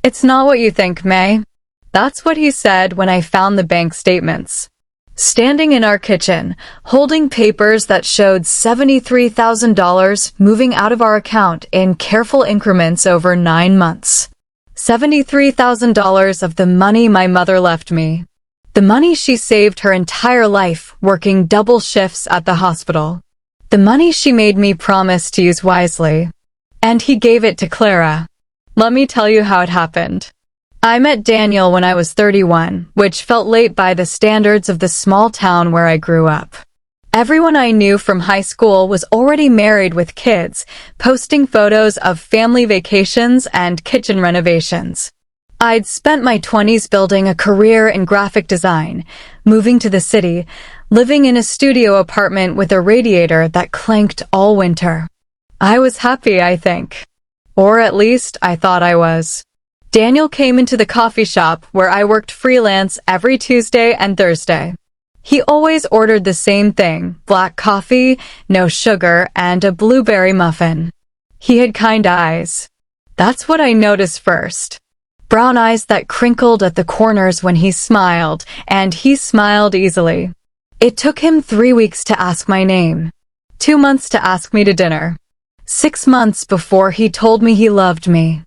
It's not what you think, May. That's what he said when I found the bank statements. Standing in our kitchen, holding papers that showed $73,000 moving out of our account in careful increments over 9 months. $73,000 of the money my mother left me. The money she saved her entire life working double shifts at the hospital. The money she made me promise to use wisely. And he gave it to Clara. Let me tell you how it happened. I met Daniel when I was 31, which felt late by the standards of the small town where I grew up. Everyone I knew from high school was already married with kids, posting photos of family vacations and kitchen renovations. I'd spent my 20s building a career in graphic design, moving to the city, living in a studio apartment with a radiator that clanked all winter. I was happy, I think. Or at least I thought I was. Daniel came into the coffee shop where I worked freelance every Tuesday and Thursday. He always ordered the same thing, black coffee, no sugar, and a blueberry muffin. He had kind eyes. That's what I noticed first. Brown eyes that crinkled at the corners when he smiled, and he smiled easily. It took him 3 weeks to ask my name, 2 months to ask me to dinner, 6 months before he told me he loved me.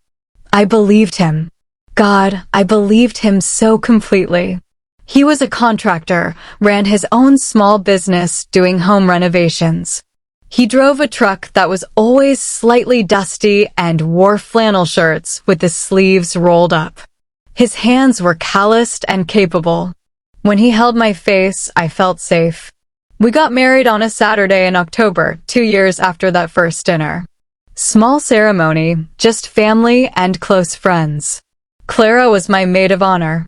I believed him. God, I believed him so completely. He was a contractor, ran his own small business doing home renovations. He drove a truck that was always slightly dusty and wore flannel shirts with the sleeves rolled up. His hands were calloused and capable. When he held my face, I felt safe. We got married on a Saturday in October, 2 years after that first dinner. Small ceremony, just family and close friends. Clara was my maid of honor.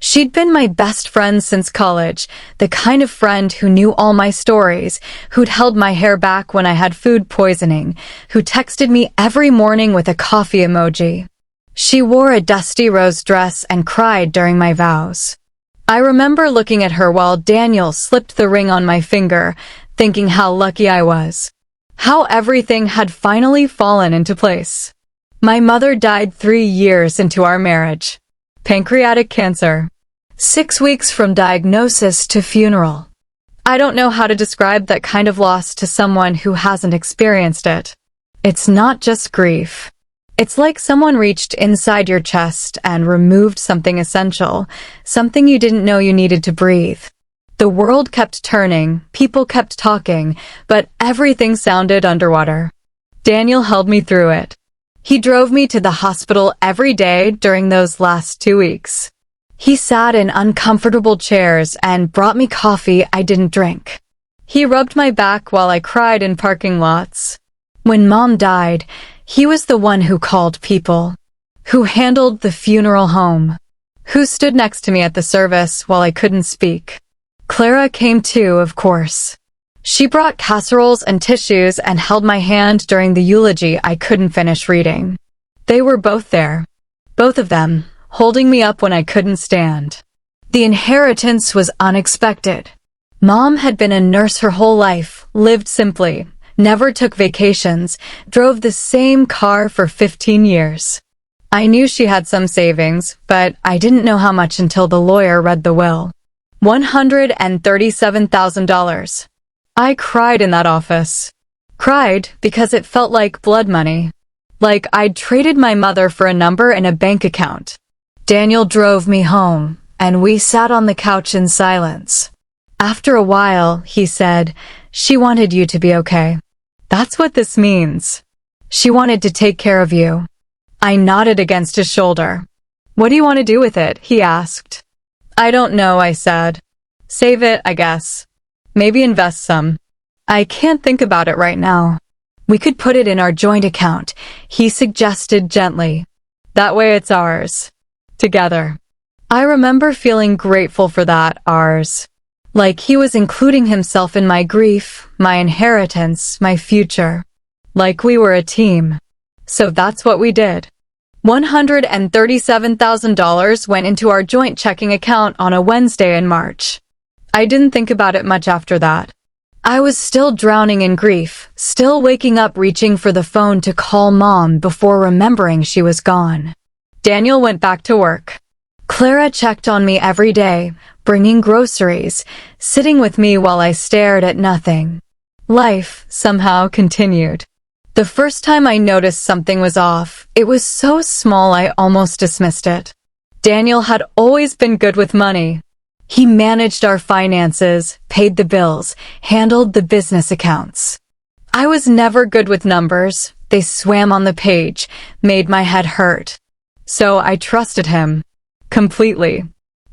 She'd been my best friend since college, the kind of friend who knew all my stories, who'd held my hair back when I had food poisoning, who texted me every morning with a coffee emoji. She wore a dusty rose dress and cried during my vows. I remember looking at her while Daniel slipped the ring on my finger, thinking how lucky I was. How everything had finally fallen into place. My mother died 3 years into our marriage. Pancreatic cancer. 6 weeks from diagnosis to funeral. I don't know how to describe that kind of loss to someone who hasn't experienced it. It's not just grief. It's like someone reached inside your chest and removed something essential, something you didn't know you needed to breathe. The world kept turning, people kept talking, but everything sounded underwater. Daniel held me through it. He drove me to the hospital every day during those last 2 weeks. He sat in uncomfortable chairs and brought me coffee I didn't drink. He rubbed my back while I cried in parking lots. When Mom died, he was the one who called people, who handled the funeral home, who stood next to me at the service while I couldn't speak. Clara came too, of course. She brought casseroles and tissues and held my hand during the eulogy I couldn't finish reading. They were both there. Both of them, holding me up when I couldn't stand. The inheritance was unexpected. Mom had been a nurse her whole life, lived simply, never took vacations, drove the same car for 15 years. I knew she had some savings, but I didn't know how much until the lawyer read the will. $137,000. I cried in that office. Cried because it felt like blood money. Like I'd traded my mother for a number in a bank account. Daniel drove me home, and we sat on the couch in silence. After a while, he said, "She wanted you to be okay. That's what this means. She wanted to take care of you." I nodded against his shoulder. "What do you want to do with it?" he asked. "I don't know," I said. "Save it, I guess. Maybe invest some. I can't think about it right now. We could put it in our joint account," he suggested gently. "That way it's ours. Together." I remember feeling grateful for that, ours. Like he was including himself in my grief, my inheritance, my future. Like we were a team. So that's what we did. $137,000 went into our joint checking account on a Wednesday in March. I didn't think about it much after that. I was still drowning in grief, still waking up reaching for the phone to call Mom before remembering she was gone. Daniel went back to work. Clara checked on me every day, bringing groceries, sitting with me while I stared at nothing. Life somehow continued. The first time I noticed something was off, it was so small I almost dismissed it. Daniel had always been good with money. He managed our finances, paid the bills, handled the business accounts. I was never good with numbers. They swam on the page, made my head hurt. So I trusted him. Completely.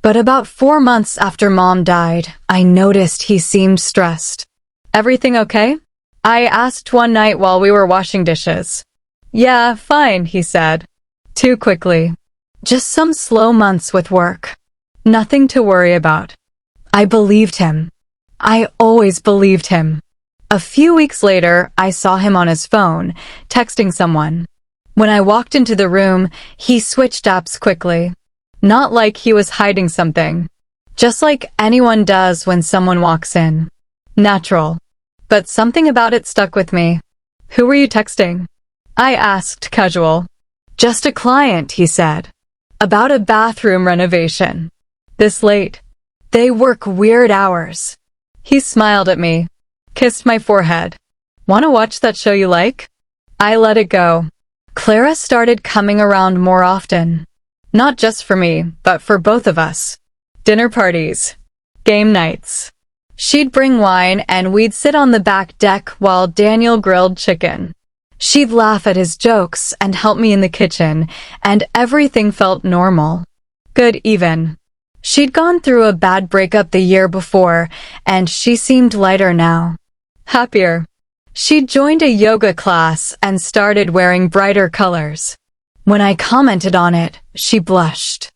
But about 4 months after Mom died, I noticed he seemed stressed. Everything okay? I asked one night while we were washing dishes. Yeah, fine, he said. Too quickly. Just some slow months with work. Nothing to worry about. I believed him. I always believed him. A few weeks later, I saw him on his phone, texting someone. When I walked into the room, he switched apps quickly. Not like he was hiding something. Just like anyone does when someone walks in. Natural. But something about it stuck with me. Who were you texting? I asked, casual. Just a client, he said. About a bathroom renovation. This late. They work weird hours. He smiled at me, kissed my forehead. Wanna watch that show you like? I let it go. Clara started coming around more often. Not just for me, but for both of us. Dinner parties. Game nights. She'd bring wine and we'd sit on the back deck while Daniel grilled chicken. She'd laugh at his jokes and help me in the kitchen, and everything felt normal. Good even. She'd gone through a bad breakup the year before, and she seemed lighter now. Happier. She'd joined a yoga class and started wearing brighter colors. When I commented on it, she blushed.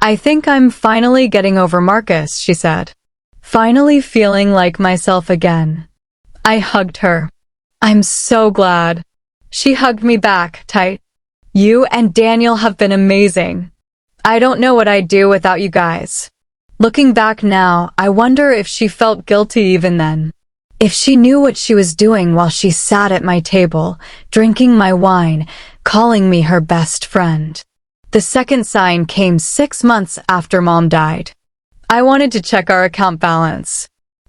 I think I'm finally getting over Marcus, she said. Finally feeling like myself again. I hugged her. I'm so glad. She hugged me back, tight. You and Daniel have been amazing. I don't know what I'd do without you guys. Looking back now, I wonder if she felt guilty even then. If she knew what she was doing while she sat at my table, drinking my wine, calling me her best friend. The second sign came 6 months after Mom died. I wanted to check our account balance.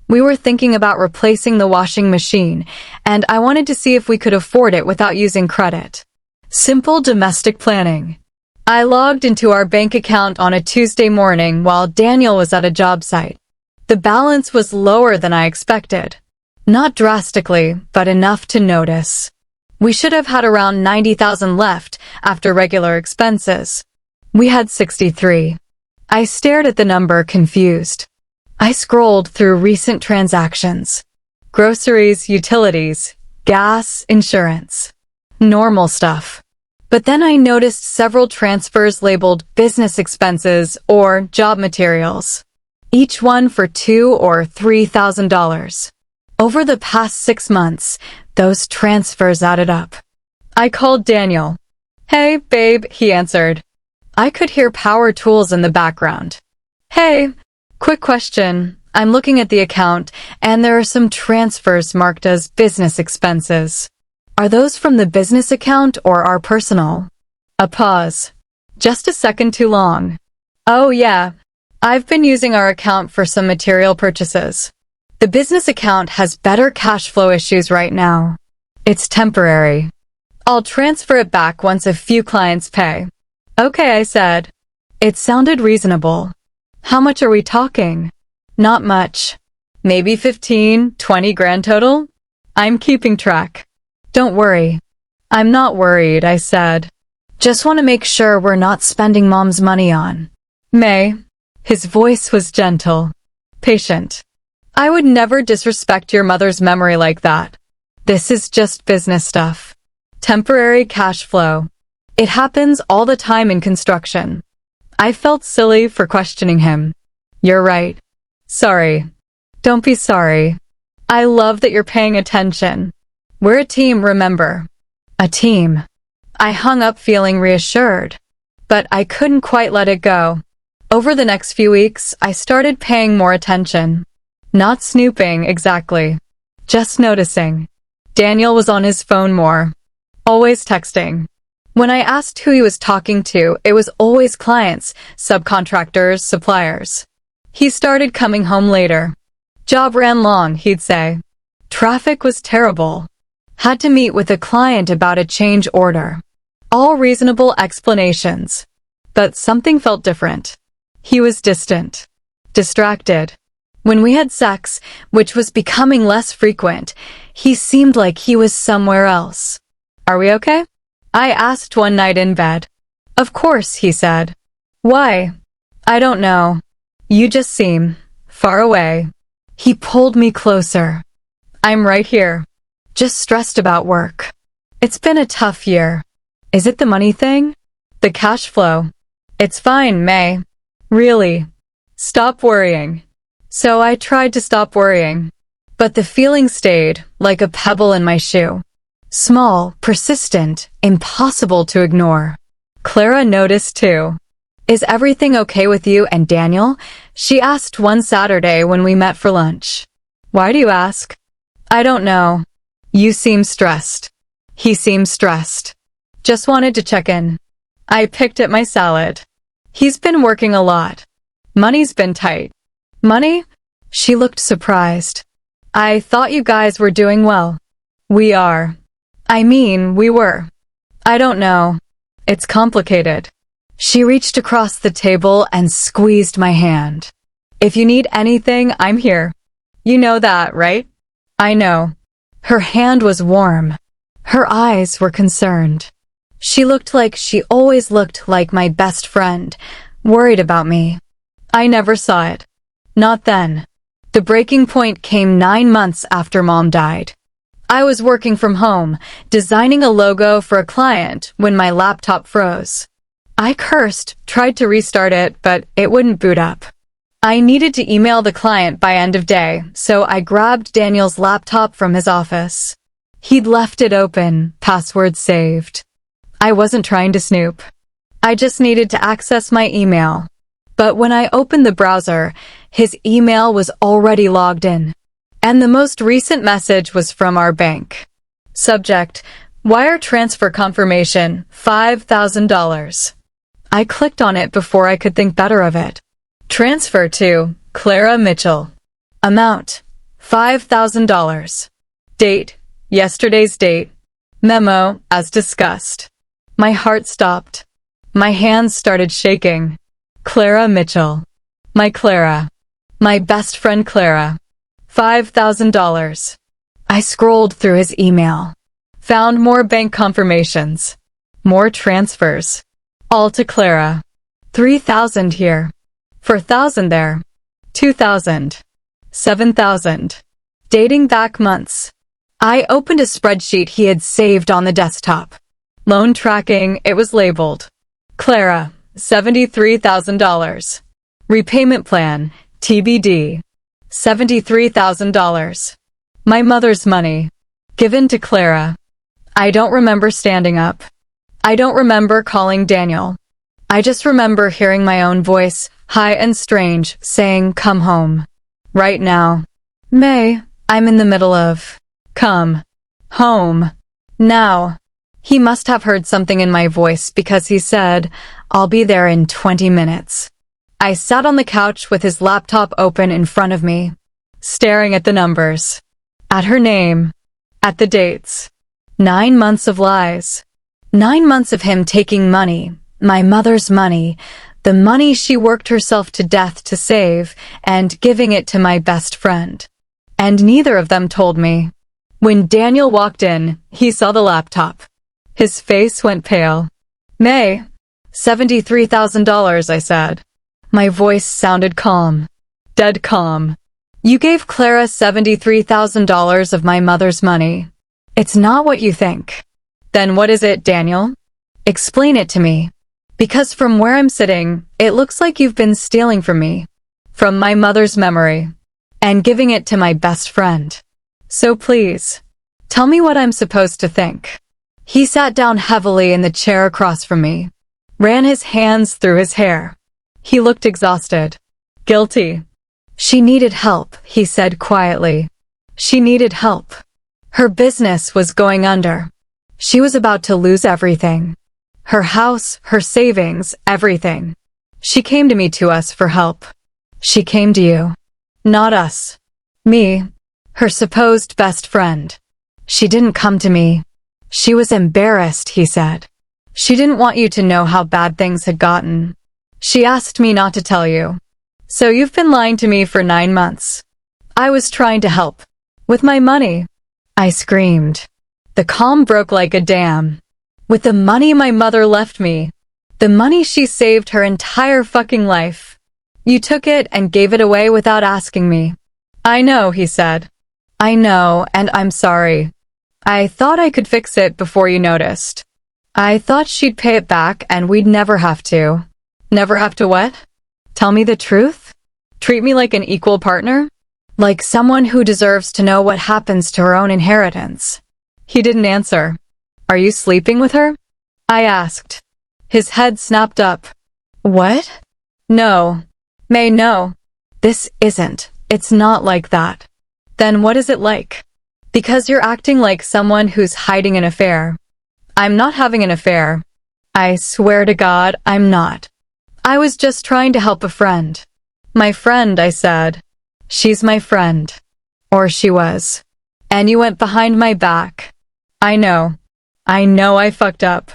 We were thinking about replacing the washing machine, and I wanted to see if we could afford it without using credit. Simple domestic planning. I logged into our bank account on a Tuesday morning while Daniel was at a job site. The balance was lower than I expected. Not drastically, but enough to notice. We should have had around 90,000 left after regular expenses. We had 63. I stared at the number, confused. I scrolled through recent transactions. Groceries, utilities, gas, insurance. Normal stuff. But then I noticed several transfers labeled business expenses or job materials. Each one for $2,000 or $3,000. Over the past 6 months, those transfers added up. I called Daniel. Hey, babe, he answered. I could hear power tools in the background. Hey, quick question. I'm looking at the account, and there are some transfers marked as business expenses. Are those from the business account or our personal? A pause. Just a second too long. Oh yeah, I've been using our account for some material purchases. The business account has better cash flow issues right now. It's temporary. I'll transfer it back once a few clients pay. Okay, I said. It sounded reasonable. How much are we talking? Not much. Maybe 15, 20 grand total? I'm keeping track. Don't worry. I'm not worried, I said. Just want to make sure we're not spending Mom's money on. May. His voice was gentle. Patient. I would never disrespect your mother's memory like that. This is just business stuff. Temporary cash flow. It happens all the time in construction. I felt silly for questioning him. You're right. Sorry. Don't be sorry. I love that you're paying attention. We're a team, remember. A team. I hung up feeling reassured. But I couldn't quite let it go. Over the next few weeks, I started paying more attention. Not snooping, exactly. Just noticing. Daniel was on his phone more. Always texting. When I asked who he was talking to, it was always clients, subcontractors, suppliers. He started coming home later. Job ran long, he'd say. Traffic was terrible. Had to meet with a client about a change order. All reasonable explanations. But something felt different. He was distant. Distracted. When we had sex, which was becoming less frequent, he seemed like he was somewhere else. Are we okay? I asked one night in bed. Of course, he said. Why? I don't know. You just seem far away. He pulled me closer. I'm right here. Just stressed about work. It's been a tough year. Is it the money thing? The cash flow? It's fine, May. Really. Stop worrying. So I tried to stop worrying. But the feeling stayed, like a pebble in my shoe. Small, persistent, impossible to ignore. Clara noticed too. Is everything okay with you and Daniel? She asked one Saturday when we met for lunch. Why do you ask? I don't know. You seem stressed. He seems stressed. Just wanted to check in. I picked at my salad. He's been working a lot. Money's been tight. Money? She looked surprised. I thought you guys were doing well. We are. I mean, we were. I don't know. It's complicated. She reached across the table and squeezed my hand. If you need anything, I'm here. You know that, right? I know. Her hand was warm. Her eyes were concerned. She looked like she always looked like my best friend, worried about me. I never saw it. Not then. The breaking point came 9 months after Mom died. I was working from home, designing a logo for a client when my laptop froze. I cursed, tried to restart it, but it wouldn't boot up. I needed to email the client by end of day, so I grabbed Daniel's laptop from his office. He'd left it open, password saved. I wasn't trying to snoop. I just needed to access my email. But when I opened the browser, his email was already logged in. And the most recent message was from our bank. Subject: wire transfer confirmation, $5,000. I clicked on it before I could think better of it. Transfer to Clara Mitchell. Amount: $5,000. Date: yesterday's date. Memo: as discussed. My heart stopped. My hands started shaking. Clara Mitchell. My Clara. My best friend Clara. $5,000. I scrolled through his email. Found more bank confirmations. More transfers. All to Clara. 3,000 here. 4,000 there. 2,000. 7,000. Dating back months. I opened a spreadsheet he had saved on the desktop. Loan tracking, it was labeled. Clara, $73,000. Repayment plan, TBD. $73,000. My mother's money. Given to Clara. I don't remember standing up. I don't remember calling Daniel. I just remember hearing my own voice, high and strange, saying, "Come home. Right now." May, I'm in the middle of. Come. Home. Now. He must have heard something in my voice because he said, "I'll be there in 20 minutes. I sat on the couch with his laptop open in front of me, staring at the numbers, at her name, at the dates. 9 months of lies. 9 months of him taking money, my mother's money, the money she worked herself to death to save, and giving it to my best friend. And neither of them told me. When Daniel walked in, he saw the laptop. His face went pale. May, $73,000, I said. My voice sounded calm. Dead calm. You gave Clara $73,000 of my mother's money. It's not what you think. Then what is it, Daniel? Explain it to me. Because from where I'm sitting, it looks like you've been stealing from me. From my mother's memory. And giving it to my best friend. So please, tell me what I'm supposed to think. He sat down heavily in the chair across from me. Ran his hands through his hair. He looked exhausted. Guilty. She needed help, he said quietly. She needed help. Her business was going under. She was about to lose everything. Her house, her savings, everything. She came to us for help. She came to you. Not us. Me, her supposed best friend. She didn't come to me. She was embarrassed, he said. She didn't want you to know how bad things had gotten. She asked me not to tell you. So you've been lying to me for 9 months. I was trying to help. With my money. I screamed. The calm broke like a dam. With the money my mother left me. The money she saved her entire fucking life. You took it and gave it away without asking me. I know, he said. I know, and I'm sorry. I thought I could fix it before you noticed. I thought she'd pay it back and we'd never have to. Never have to what? Tell me the truth? Treat me like an equal partner? Like someone who deserves to know what happens to her own inheritance. He didn't answer. Are you sleeping with her? I asked. His head snapped up. What? No. May, no. This isn't. It's not like that. Then what is it like? Because you're acting like someone who's hiding an affair. I'm not having an affair. I swear to God, I'm not. I was just trying to help a friend. My friend, I said. She's my friend. Or she was. And you went behind my back. I know. I know I fucked up.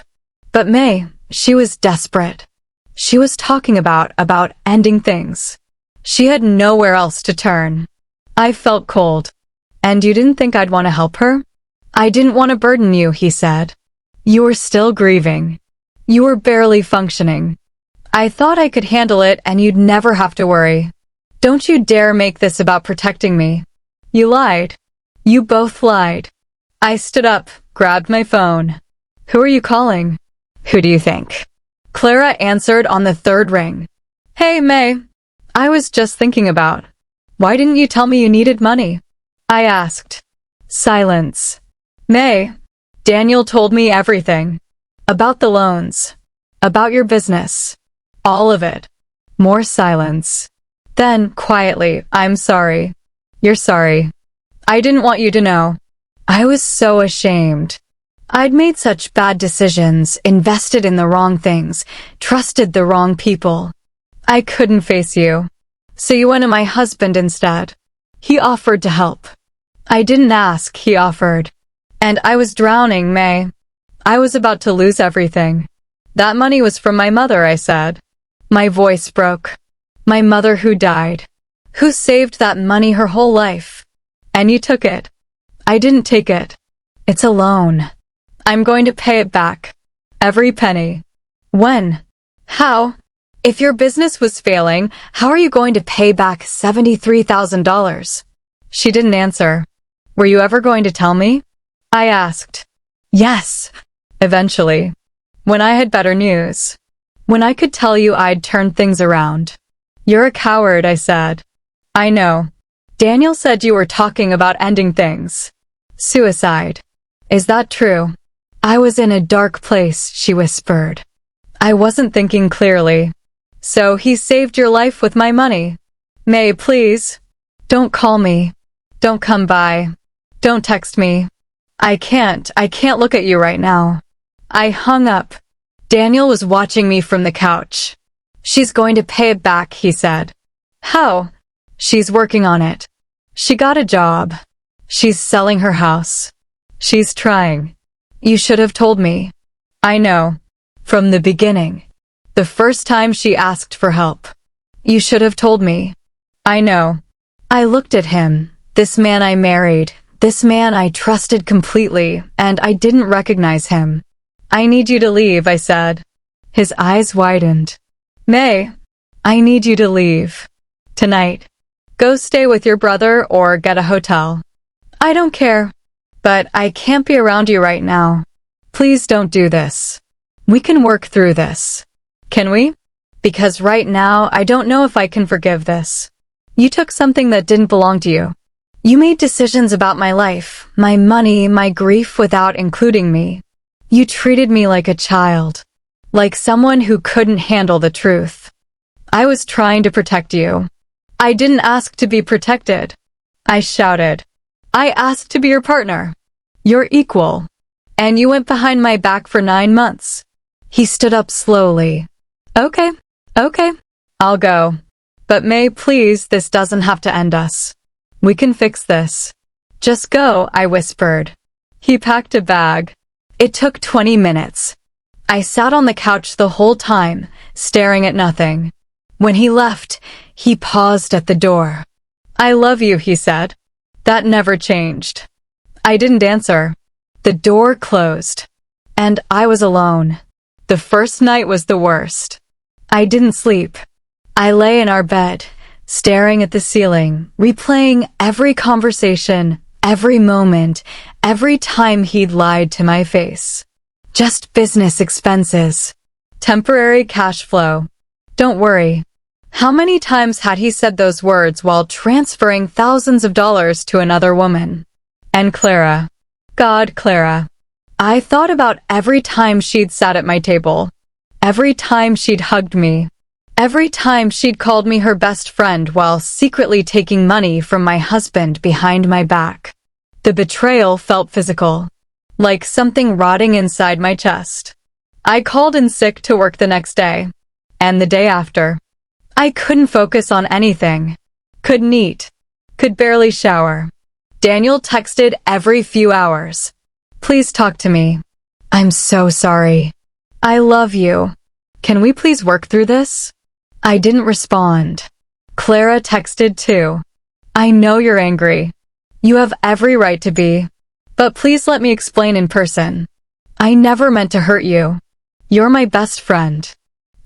But May, she was desperate. She was talking about ending things. She had nowhere else to turn. I felt cold. And you didn't think I'd want to help her? I didn't want to burden you, he said. You were still grieving. You were barely functioning. I thought I could handle it and you'd never have to worry. Don't you dare make this about protecting me. You lied. You both lied. I stood up, grabbed my phone. Who are you calling? Who do you think? Clara answered on the 3rd ring. Hey, May. I was just thinking about. Why didn't you tell me you needed money? I asked. Silence. May. Daniel told me everything. About the loans. About your business. All of it. More silence. Then, quietly, I'm sorry. You're sorry. I didn't want you to know. I was so ashamed. I'd made such bad decisions, invested in the wrong things, trusted the wrong people. I couldn't face you. So you went to my husband instead. He offered to help. I didn't ask, he offered. And I was drowning, May. I was about to lose everything. That money was from my mother, I said. My voice broke. My mother who died. Who saved that money her whole life. And you took it. I didn't take it. It's a loan. I'm going to pay it back. Every penny. When? How? If your business was failing, how are you going to pay back $73,000? She didn't answer. Were you ever going to tell me? I asked. Yes. Eventually. When I had better news. When I could tell you I'd turned things around. You're a coward, I said. I know. Daniel said you were talking about ending things. Suicide. Is that true? I was in a dark place, she whispered. I wasn't thinking clearly. So he saved your life with my money. May, please. Don't call me. Don't come by. Don't text me. I can't look at you right now. I hung up. Daniel was watching me from the couch. She's going to pay it back, he said. How? She's working on it. She got a job. She's selling her house. She's trying. You should have told me. I know. From the beginning. The first time she asked for help. You should have told me. I know. I looked at him, this man I married, this man I trusted completely, and I didn't recognize him. I need you to leave, I said. His eyes widened. May, I need you to leave. Tonight. Go stay with your brother or get a hotel. I don't care. But I can't be around you right now. Please don't do this. We can work through this. Can we? Because right now, I don't know if I can forgive this. You took something that didn't belong to you. You made decisions about my life, my money, my grief without including me. You treated me like a child. Like someone who couldn't handle the truth. I was trying to protect you. I didn't ask to be protected. I shouted. I asked to be your partner. Your equal. And you went behind my back for 9 months. He stood up slowly. Okay, I'll go. But May, please, this doesn't have to end us. We can fix this. Just go, I whispered. He packed a bag. It took 20 minutes. I sat on the couch the whole time, staring at nothing. When he left, he paused at the door. I love you, he said. That never changed. I didn't answer. The door closed. And I was alone. The first night was the worst. I didn't sleep. I lay in our bed, staring at the ceiling, replaying every conversation, every moment, every time he'd lied to my face. Just business expenses. Temporary cash flow. Don't worry. How many times had he said those words while transferring thousands of dollars to another woman? And Clara. God, Clara. I thought about every time she'd sat at my table. Every time she'd hugged me. Every time she'd called me her best friend while secretly taking money from my husband behind my back. The betrayal felt physical, like something rotting inside my chest. I called in sick to work the next day, and the day after. I couldn't focus on anything. Couldn't eat. Could barely shower. Daniel texted every few hours. Please talk to me. I'm so sorry. I love you. Can we please work through this? I didn't respond. Clara texted too. I know you're angry. You have every right to be. But please let me explain in person. I never meant to hurt you. You're my best friend.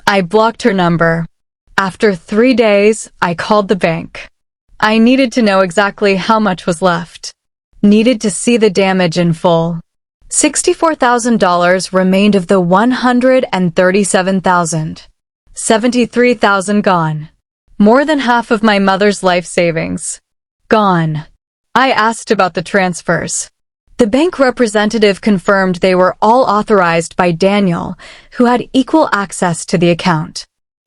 I blocked her number. After 3 days, I called the bank. I needed to know exactly how much was left. Needed to see the damage in full. $64,000 remained of the $137,000. $73,000 gone. More than half of my mother's life savings. Gone. I asked about the transfers. The bank representative confirmed they were all authorized by Daniel, who had equal access to the account.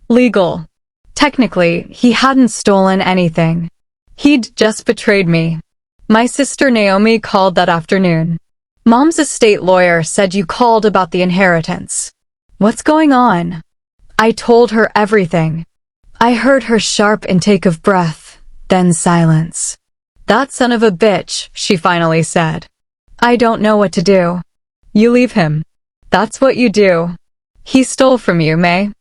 Legal. Technically, he hadn't stolen anything. He'd just betrayed me. My sister Naomi called that afternoon. Mom's estate lawyer said you called about the inheritance. What's going on? I told her everything. I heard her sharp intake of breath, then silence. That son of a bitch, she finally said. I don't know what to do. You leave him. That's what you do. He stole from you, May.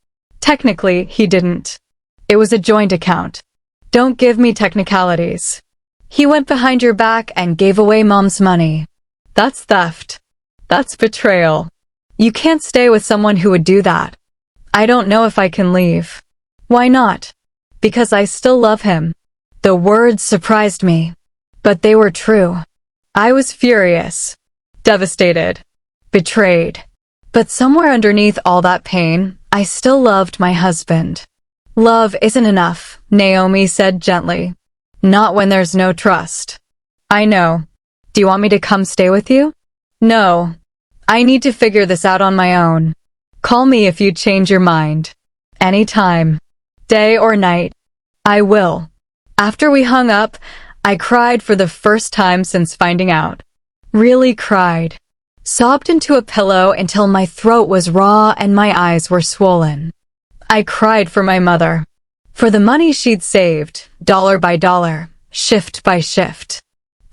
Technically, he didn't. It was a joint account. Don't give me technicalities. He went behind your back and gave away Mom's money. That's theft. That's betrayal. You can't stay with someone who would do that. I don't know if I can leave. Why not? Because I still love him. The words surprised me. But they were true. I was furious. Devastated. Betrayed. But somewhere underneath all that pain, I still loved my husband. Love isn't enough, Naomi said gently. Not when there's no trust. I know. Do you want me to come stay with you? No. I need to figure this out on my own. Call me if you change your mind. Anytime. Day or night. I will. After we hung up, I cried for the first time since finding out. Really cried. Sobbed into a pillow until my throat was raw and my eyes were swollen. I cried for my mother. For the money she'd saved, dollar by dollar, shift by shift.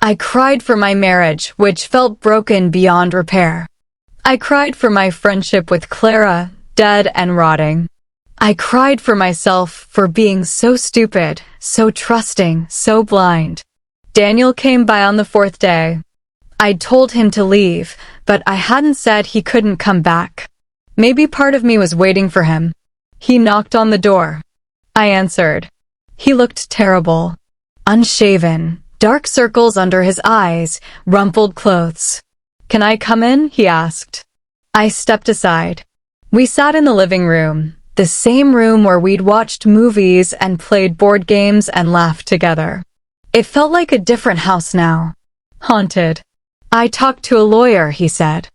I cried for my marriage, which felt broken beyond repair. I cried for my friendship with Clara, dead and rotting. I cried for myself for being so stupid, so trusting, so blind. Daniel came by on the 4th day. I'd told him to leave, but I hadn't said he couldn't come back. Maybe part of me was waiting for him. He knocked on the door. I answered. He looked terrible. Unshaven, dark circles under his eyes, rumpled clothes. Can I come in? He asked. I stepped aside. We sat in the living room, the same room where we'd watched movies and played board games and laughed together. It felt like a different house now. Haunted. I talked to a lawyer, he said.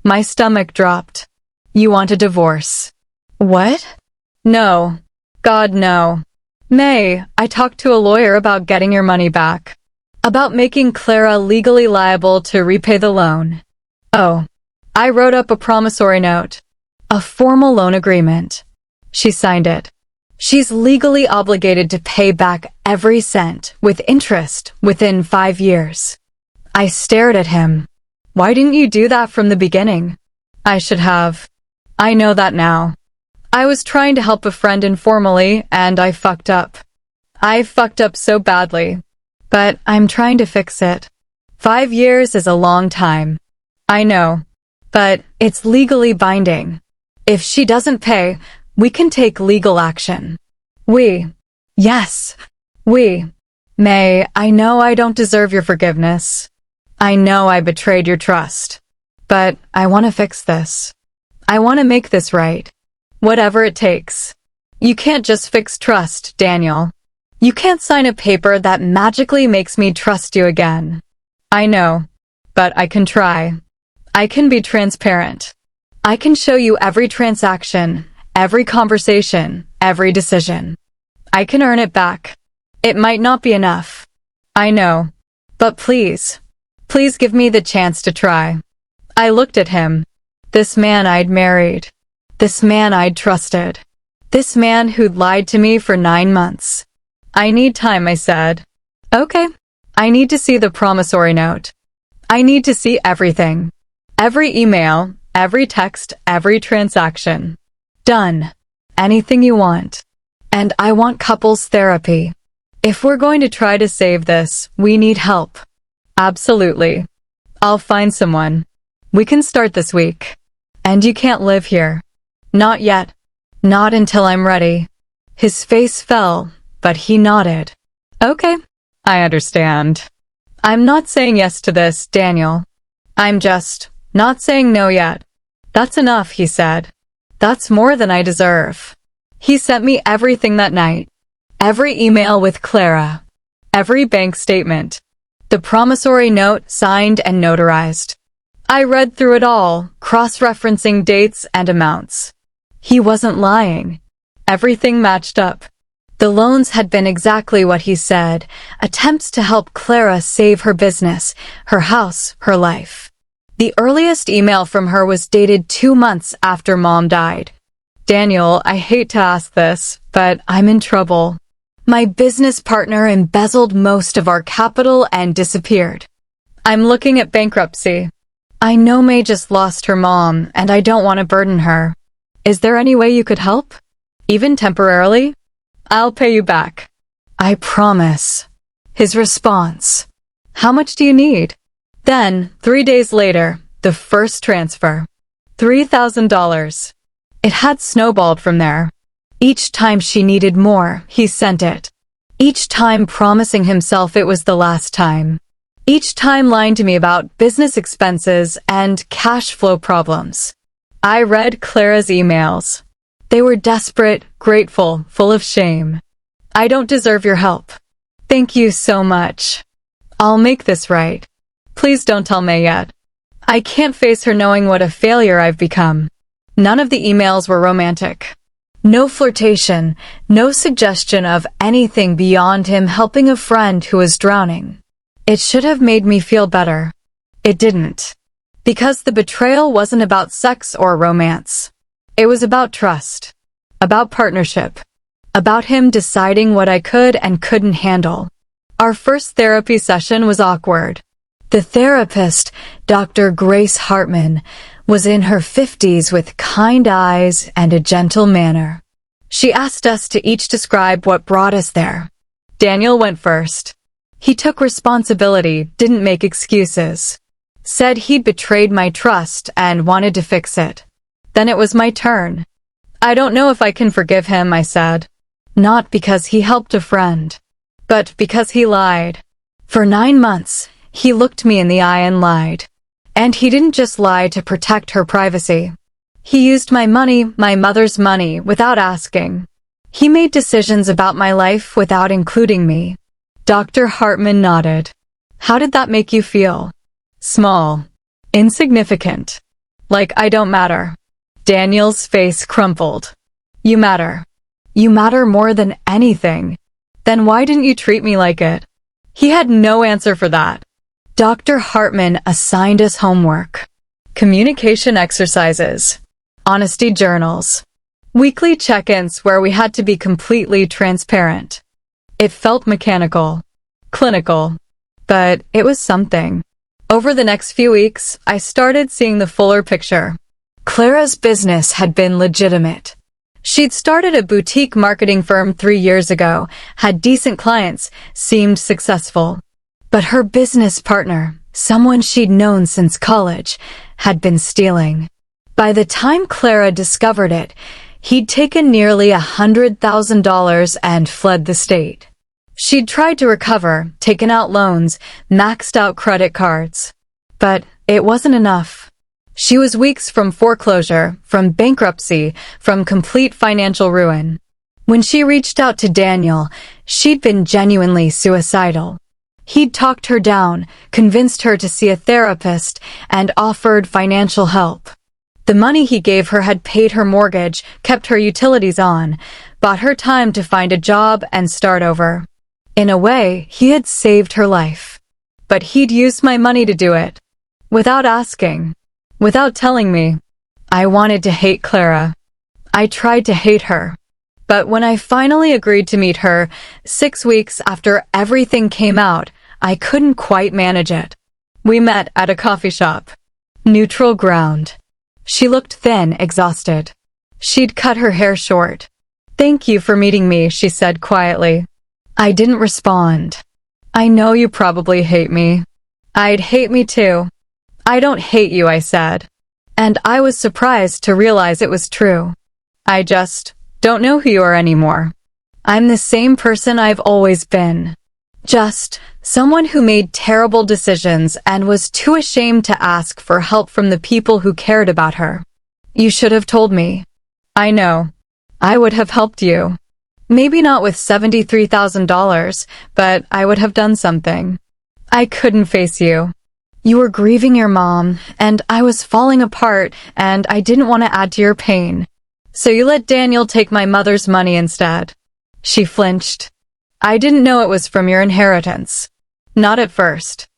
My stomach dropped. You want a divorce? What? No. God, no. May, I talked to a lawyer about getting your money back. About making Clara legally liable to repay the loan. Oh. I wrote up a promissory note. A formal loan agreement. She signed it. She's legally obligated to pay back every cent with interest within 5 years. I stared at him. Why didn't you do that from the beginning? I should have. I know that now. I was trying to help a friend informally, and I fucked up. I fucked up so badly. But I'm trying to fix it. 5 years is a long time. I know. But it's legally binding. If she doesn't pay, we can take legal action. Yes, May, I know I don't deserve your forgiveness. I know I betrayed your trust. But I want to fix this. I want to make this right. Whatever it takes. You can't just fix trust, Daniel. You can't sign a paper that magically makes me trust you again. I know, but I can try. I can be transparent. I can show you every transaction, every conversation, every decision. I can earn it back. It might not be enough. I know. But please give me the chance to try. I looked at him. This man I'd married. This man I'd trusted. This man who'd lied to me for 9 months. I need time, I said. Okay. I need to see the promissory note. I need to see everything. Every email, every text, every transaction. Done. Anything you want. And I want couples therapy. If we're going to try to save this, we need help. Absolutely. I'll find someone. We can start this week. And you can't live here. Not yet. Not until I'm ready. His face fell, but he nodded. Okay. I understand. I'm not saying yes to this, Daniel. I'm just not saying no yet. That's enough, he said. That's more than I deserve. He sent me everything that night. Every email with Clara. Every bank statement. The promissory note signed and notarized. I read through it all, cross-referencing dates and amounts. He wasn't lying. Everything matched up. The loans had been exactly what he said, attempts to help Clara save her business, her house, her life. The earliest email from her was dated 2 months after Mom died. Daniel, I hate to ask this, but I'm in trouble. My business partner embezzled most of our capital and disappeared. I'm looking at bankruptcy. I know May just lost her mom, and I don't want to burden her. Is there any way you could help? Even temporarily? I'll pay you back. I promise. His response. How much do you need? Then, 3 days later, the first transfer. $3,000. It had snowballed from there. Each time she needed more, he sent it. Each time promising himself it was the last time. Each time lying to me about business expenses and cash flow problems. I read Clara's emails. They were desperate, grateful, full of shame. I don't deserve your help. Thank you so much. I'll make this right. Please don't tell May yet. I can't face her knowing what a failure I've become. None of the emails were romantic. No flirtation, no suggestion of anything beyond him helping a friend who was drowning. It should have made me feel better. It didn't. Because the betrayal wasn't about sex or romance. It was about trust. About partnership. About him deciding what I could and couldn't handle. Our first therapy session was awkward. The therapist, Dr. Grace Hartman, was in her 50s with kind eyes and a gentle manner. She asked us to each describe what brought us there. Daniel went first. He took responsibility, didn't make excuses. Said he'd betrayed my trust and wanted to fix it. Then it was my turn. I don't know if I can forgive him, I said. Not because he helped a friend, but because he lied. For 9 months, he looked me in the eye and lied. And he didn't just lie to protect her privacy. He used my money, my mother's money, without asking. He made decisions about my life without including me. Dr. Hartman nodded. How did that make you feel? Small. Insignificant. Like I don't matter. Daniel's face crumpled. You matter. You matter more than anything. Then why didn't you treat me like it? He had no answer for that. Dr. Hartman assigned us homework. Communication exercises. honesty journals, weekly check-ins where we had to be completely transparent. It felt mechanical, clinical, but it was something. Over the next few weeks, I started seeing the fuller picture. Clara's business had been legitimate. She'd started a boutique marketing firm 3 years ago, had decent clients, seemed successful. But her business partner, someone she'd known since college, had been stealing. By the time Clara discovered it, he'd taken nearly $100,000 and fled the state. She'd tried to recover, taken out loans, maxed out credit cards. But it wasn't enough. She was weeks from foreclosure, from bankruptcy, from complete financial ruin. When she reached out to Daniel, she'd been genuinely suicidal. He'd talked her down, convinced her to see a therapist, and offered financial help. The money he gave her had paid her mortgage, kept her utilities on, bought her time to find a job and start over. In a way, he had saved her life. But he'd used my money to do it. Without asking. Without telling me. I wanted to hate Clara. I tried to hate her. But when I finally agreed to meet her, 6 weeks after everything came out, I couldn't quite manage it. We met at a coffee shop. Neutral ground. She looked thin, exhausted. She'd cut her hair short. "Thank you for meeting me," she said quietly. I didn't respond. "I know you probably hate me." "I'd hate me too." "I don't hate you," I said. And I was surprised to realize it was true. "I just don't know who you are anymore. I'm the same person I've always been. Just someone who made terrible decisions and was too ashamed to ask for help from the people who cared about her. You should have told me." "I know. I would have helped you. Maybe not with $73,000, but I would have done something. I couldn't face you. You were grieving your mom, and I was falling apart, and I didn't want to add to your pain. So you let Daniel take my mother's money instead." She flinched. "I didn't know it was from your inheritance. Not at first.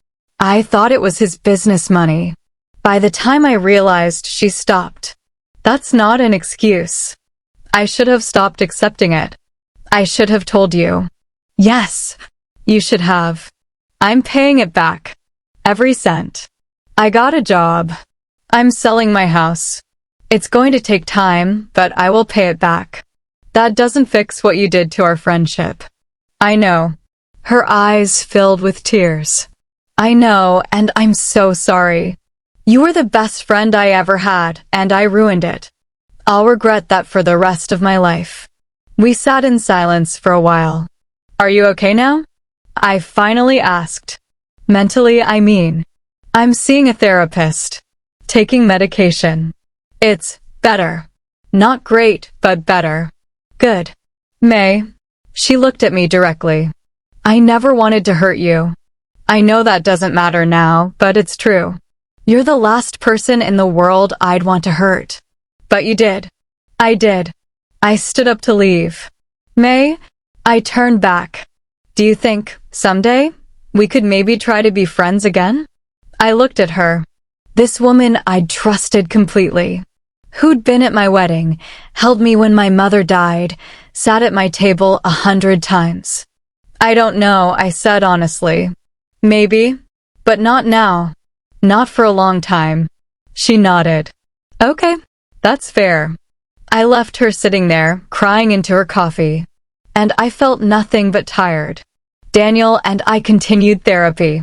I thought it was his business money." By the time I realized, she stopped. "That's not an excuse. I should have stopped accepting it. I should have told you." "Yes, you should have. I'm paying it back. Every cent. I got a job. I'm selling my house. It's going to take time, but I will pay it back. That doesn't fix what you did to our friendship." "I know." Her eyes filled with tears. "I know, and I'm so sorry. You were the best friend I ever had, and I ruined it. I'll regret that for the rest of my life." We sat in silence for a while. "Are you okay now?" I finally asked. "Mentally, I mean. I'm seeing a therapist. Taking medication. It's better. Not great, but better." "Good." "May." She looked at me directly. "I never wanted to hurt you. I know that doesn't matter now, but it's true. You're the last person in the world I'd want to hurt. But you did." "I did." I stood up to leave. "May?" I turned back. "Do you think, someday, we could maybe try to be friends again?" I looked at her. This woman I'd trusted completely. Who'd been at my wedding, held me when my mother died, sat at my table 100 times. "I don't know," I said honestly. "Maybe, but not now. Not for a long time." She nodded. "Okay, that's fair." I left her sitting there, crying into her coffee. And I felt nothing but tired. Daniel and I continued therapy.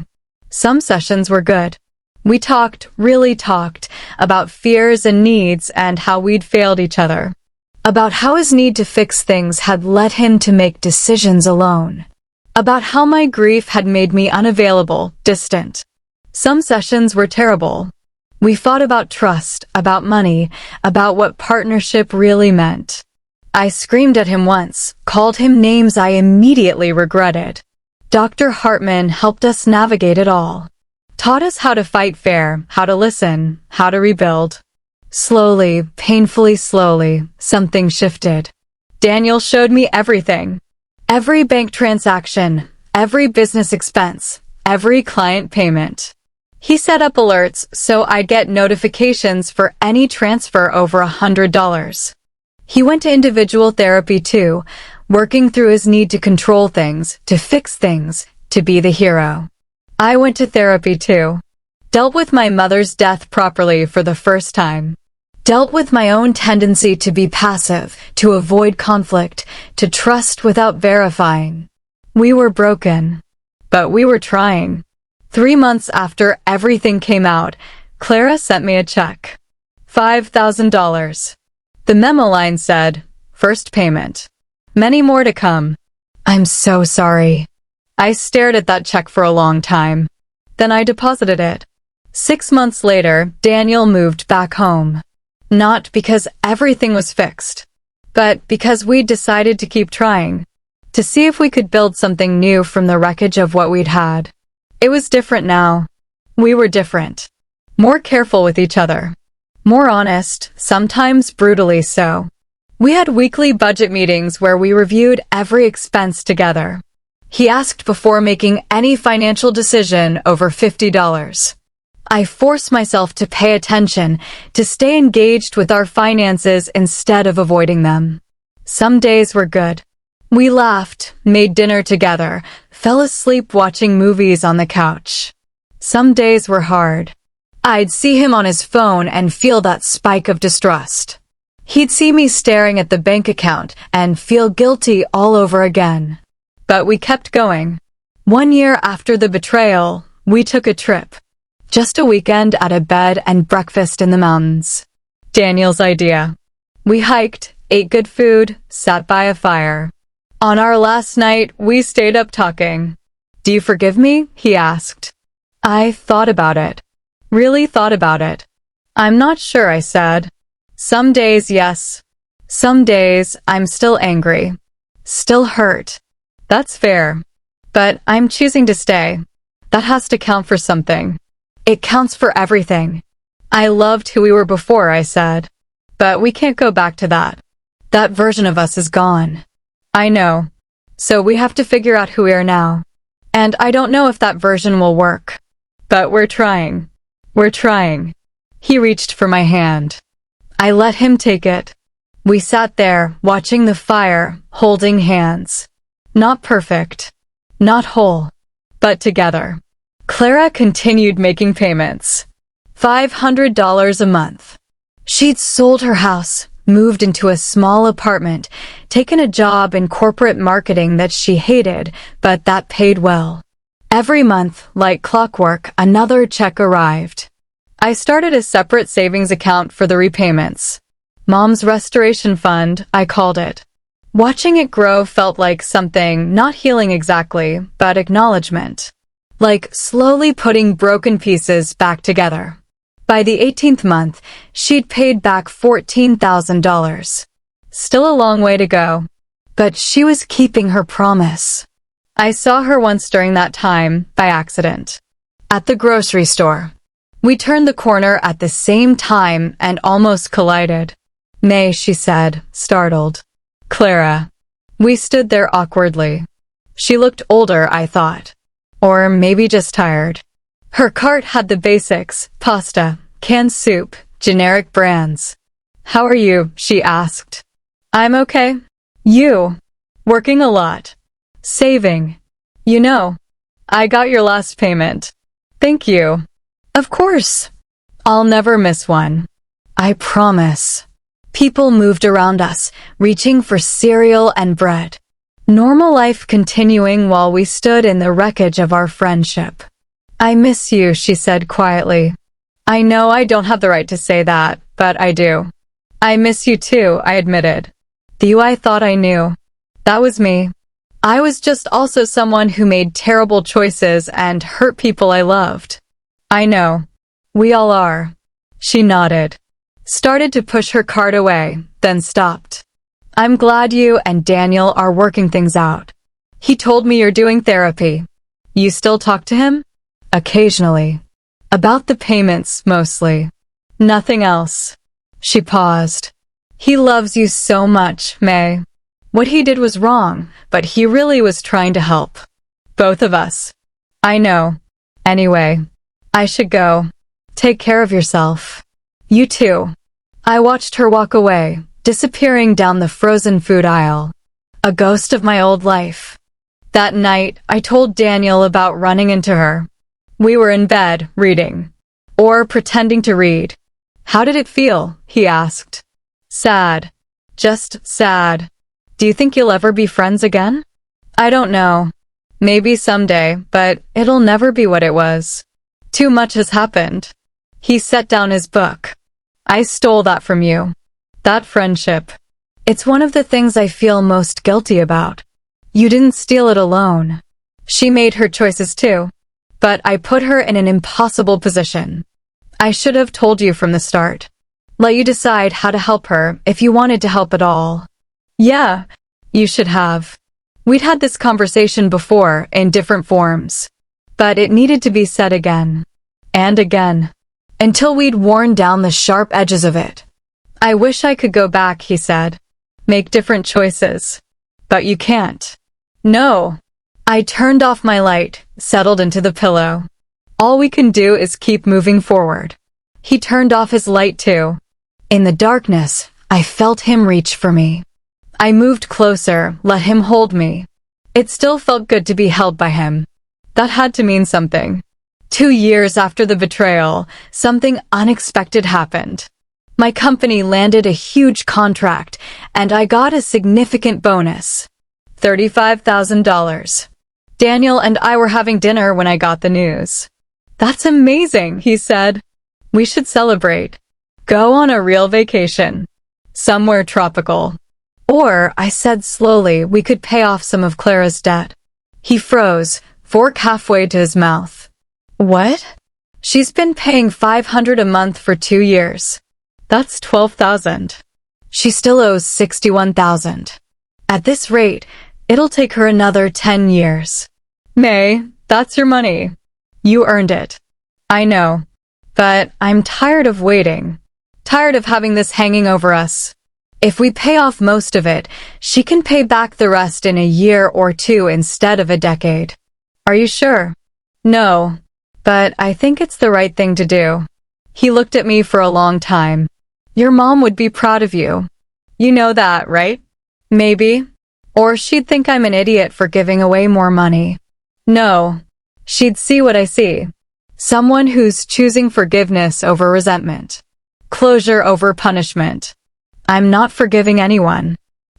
Some sessions were good. We talked, really talked, about fears and needs and how we'd failed each other. About how his need to fix things had led him to make decisions alone. About how my grief had made me unavailable, distant. Some sessions were terrible. We fought about trust, about money, about what partnership really meant. I screamed at him once, called him names I immediately regretted. Dr. Hartman helped us navigate it all. Taught us how to fight fair, how to listen, how to rebuild. Slowly, painfully slowly, something shifted. Daniel showed me everything. Every bank transaction, every business expense, every client payment. He set up alerts so I'd get notifications for any transfer over $100. He went to individual therapy too, working through his need to control things, to fix things, to be the hero. I went to therapy too. Dealt with my mother's death properly for the first time. Dealt with my own tendency to be passive, to avoid conflict, to trust without verifying. We were broken, but we were trying. 3 months after everything came out, Clara sent me a check. $5,000. The memo line said, "First payment. Many more to come." I'm so sorry. I stared at that check for a long time. Then I deposited it. 6 months later, Daniel moved back home. Not because everything was fixed, but because we decided to keep trying, to see if we could build something new from the wreckage of what we'd had. It was different now. We were different. More careful with each other. More honest, sometimes brutally so. We had weekly budget meetings where we reviewed every expense together. He asked before making any financial decision over $50. I forced myself to pay attention, to stay engaged with our finances instead of avoiding them. Some days were good. We laughed, made dinner together, fell asleep watching movies on the couch. Some days were hard. I'd see him on his phone and feel that spike of distrust. He'd see me staring at the bank account and feel guilty all over again. But we kept going. 1 year after the betrayal, we took a trip. Just a weekend at a bed and breakfast in the mountains. Daniel's idea. We hiked, ate good food, sat by a fire. On our last night, we stayed up talking. "Do you forgive me?" he asked. I thought about it. Really thought about it. "I'm not sure," I said. Some days, yes. Some days, I'm still angry. Still hurt. That's fair. But I'm choosing to stay. That has to count for something. It counts for everything. I loved who we were before, I said. But we can't go back to that. That version of us is gone. I know. So we have to figure out who we are now. And I don't know if that version will work. But we're trying. We're trying. He reached for my hand. I let him take it. We sat there, watching the fire, holding hands. Not perfect. Not whole. But together. Clara continued making payments. $500 a month. She'd sold her house, moved into a small apartment, taken a job in corporate marketing that she hated, but that paid well. Every month, like clockwork, another check arrived. I started a separate savings account for the repayments. Mom's Restoration Fund, I called it. Watching it grow felt like something, not healing exactly, but acknowledgement. Like slowly putting broken pieces back together. By the 18th month, she'd paid back $14,000. Still a long way to go. But she was keeping her promise. I saw her once during that time, by accident. At the grocery store. We turned the corner at the same time and almost collided. "May," she said, startled. "Clara." We stood there awkwardly. She looked older, I thought. Or maybe just tired. Her cart had the basics, pasta, canned soup, generic brands. "How are you?" she asked. "I'm okay." "You?" "Working a lot. Saving. You know, I got your last payment." "Thank you." "Of course. I'll never miss one. I promise." People moved around us, reaching for cereal and bread. Normal life continuing while we stood in the wreckage of our friendship. "I miss you," she said quietly. "I know I don't have the right to say that, but I do." "I miss you too," I admitted. The you I thought I knew. That was me. I was just also someone who made terrible choices and hurt people I loved. "I know. We all are." She nodded. Started to push her cart away, then stopped. "I'm glad you and Daniel are working things out. He told me you're doing therapy. You still talk to him?" "Occasionally. About the payments, mostly. Nothing else." She paused. "He loves you so much, May. What he did was wrong, but he really was trying to help. Both of us." "I know. Anyway, I should go. Take care of yourself. You too. I watched her walk away, disappearing down the frozen food aisle. A ghost of my old life. That night, I told Daniel about running into her. We were in bed, reading. Or pretending to read. How did it feel? He asked. Sad. Just sad. Do you think you'll ever be friends again? I don't know. Maybe someday, but it'll never be what it was. Too much has happened. He set down his book. I stole that from you. That friendship. It's one of the things I feel most guilty about. You didn't steal it alone. She made her choices too. But I put her in an impossible position. I should have told you from the start. Let you decide how to help her if you wanted to help at all. Yeah, you should have. We'd had this conversation before in different forms. But it needed to be said again. And again. Until we'd worn down the sharp edges of it. I wish I could go back, he said. Make different choices. But you can't. No. I turned off my light, settled into the pillow. All we can do is keep moving forward. He turned off his light too. In the darkness, I felt him reach for me. I moved closer, let him hold me. It still felt good to be held by him. That had to mean something. 2 years after the betrayal, something unexpected happened. My company landed a huge contract, and I got a significant bonus. $35,000. Daniel and I were having dinner when I got the news. That's amazing, he said. We should celebrate. Go on a real vacation. Somewhere tropical. Or, I said slowly, we could pay off some of Clara's debt. He froze, fork halfway to his mouth. What? She's been paying $500 a month for 2 years. That's $12,000. She still owes $61,000. At this rate, it'll take her another 10 years. May, that's your money. You earned it. I know. But I'm tired of waiting. Tired of having this hanging over us. If we pay off most of it, she can pay back the rest in a year or 2 instead of a decade. Are you sure? No. But I think it's the right thing to do. He looked at me for a long time. Your mom would be proud of you. You know that, right? Maybe. Or she'd think I'm an idiot for giving away more money. No. She'd see what I see. Someone who's choosing forgiveness over resentment. Closure over punishment. I'm not forgiving anyone.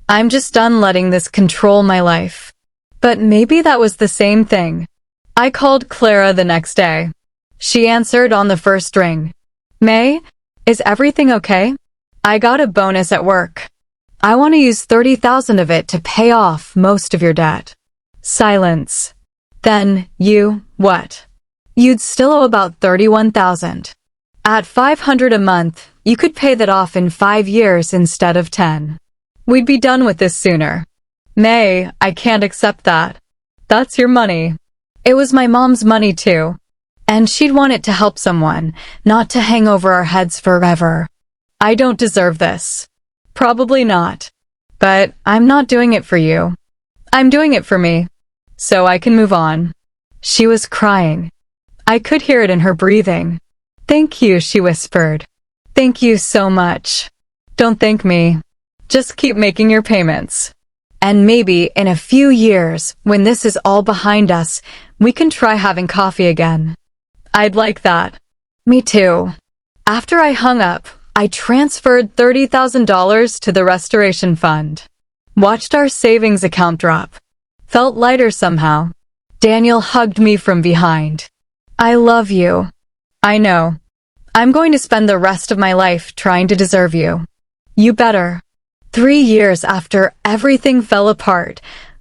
I'm just done letting this control my life. But maybe that was the same thing. I called Clara the next day. She answered on the first ring. May, is everything okay? I got a bonus at work. I want to use $30,000 of it to pay off most of your debt. Silence. Then, what? You'd still owe about $31,000. At $500 a month, you could pay that off in 5 years instead of 10. We'd be done with this sooner. May, I can't accept that. That's your money. It was my mom's money too. And she'd want it to help someone, not to hang over our heads forever. I don't deserve this. Probably not. But I'm not doing it for you. I'm doing it for me. So I can move on. She was crying. I could hear it in her breathing. Thank you, she whispered. Thank you so much. Don't thank me. Just keep making your payments. And maybe in a few years, when this is all behind us, we can try having coffee again. I'd like that. Me too. After I hung up, I transferred $30,000 to the restoration fund. Watched our savings account drop. Felt lighter somehow. Daniel hugged me from behind. I love you. I know. I'm going to spend the rest of my life trying to deserve you. You better. 3 years after everything fell apart,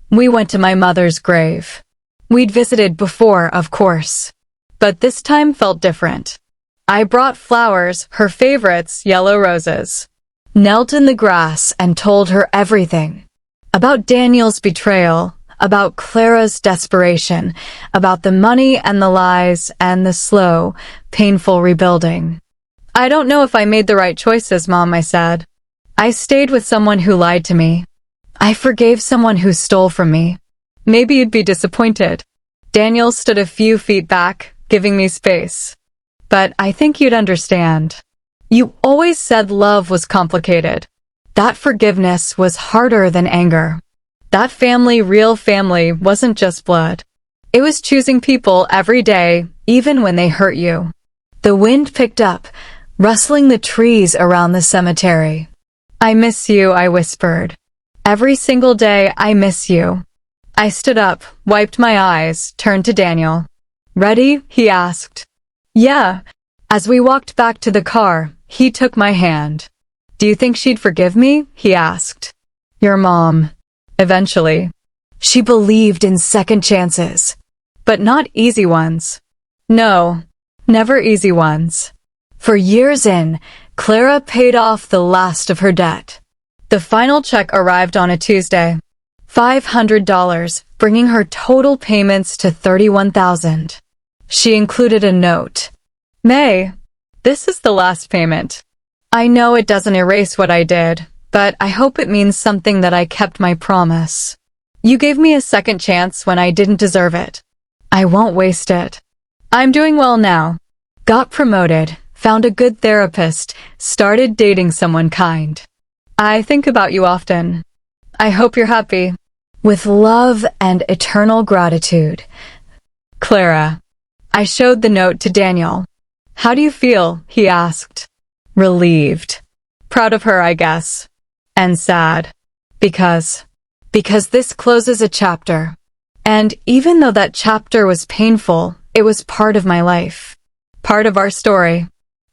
we went to my mother's grave. We'd visited before, of course. But this time felt different. I brought flowers, her favorites, yellow roses. Knelt in the grass and told her everything. About Daniel's betrayal, about Clara's desperation, about the money and the lies and the slow, painful rebuilding. I don't know if I made the right choices, Mom, I said. I stayed with someone who lied to me. I forgave someone who stole from me. Maybe you'd be disappointed. Daniel stood a few feet back, giving me space. but I think you'd understand. You always said love was complicated. That forgiveness was harder than anger. That family, real family, wasn't just blood. It was choosing people every day, even when they hurt you. The wind picked up, rustling the trees around the cemetery. I miss you, I whispered. Every single day, I miss you. I stood up, wiped my eyes, turned to Daniel. Ready? He asked. Yeah. As we walked back to the car, he took my hand. Do you think she'd forgive me? He asked. Your mom. Eventually. She believed in second chances. But not easy ones. No, never easy ones. For years in, Clara paid off the last of her debt. The final check arrived on a Tuesday. $500, bringing her total payments to $31,000. She included a note. May, this is the last payment. I know it doesn't erase what I did, but I hope it means something that I kept my promise. You gave me a second chance when I didn't deserve it. I won't waste it. I'm doing well now. Got promoted, found a good therapist, started dating someone kind. I think about you often. I hope you're happy. With love and eternal gratitude. Clara. I showed the note to Daniel. How do you feel? He asked. Relieved. Proud of her, I guess. And sad. Because this closes a chapter. And even though that chapter was painful, it was part of my life. Part of our story.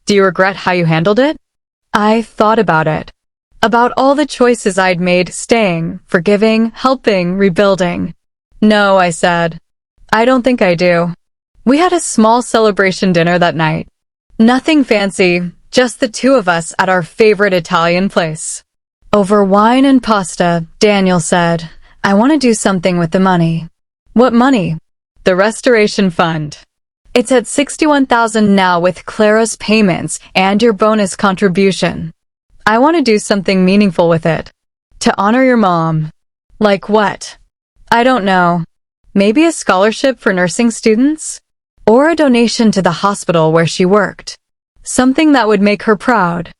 Do you regret how you handled it? I thought about it. About all the choices I'd made, staying, forgiving, helping, rebuilding. No, I said. I don't think I do. We had a small celebration dinner that night. Nothing fancy, just the two of us at our favorite Italian place. Over wine and pasta, Daniel said, I want to do something with the money. What money? The restoration fund. It's at $61,000 now with Clara's payments and your bonus contribution. I want to do something meaningful with it. To honor your mom. Like what? I don't know. Maybe a scholarship for nursing students? Or a donation to the hospital where she worked. Something that would make her proud.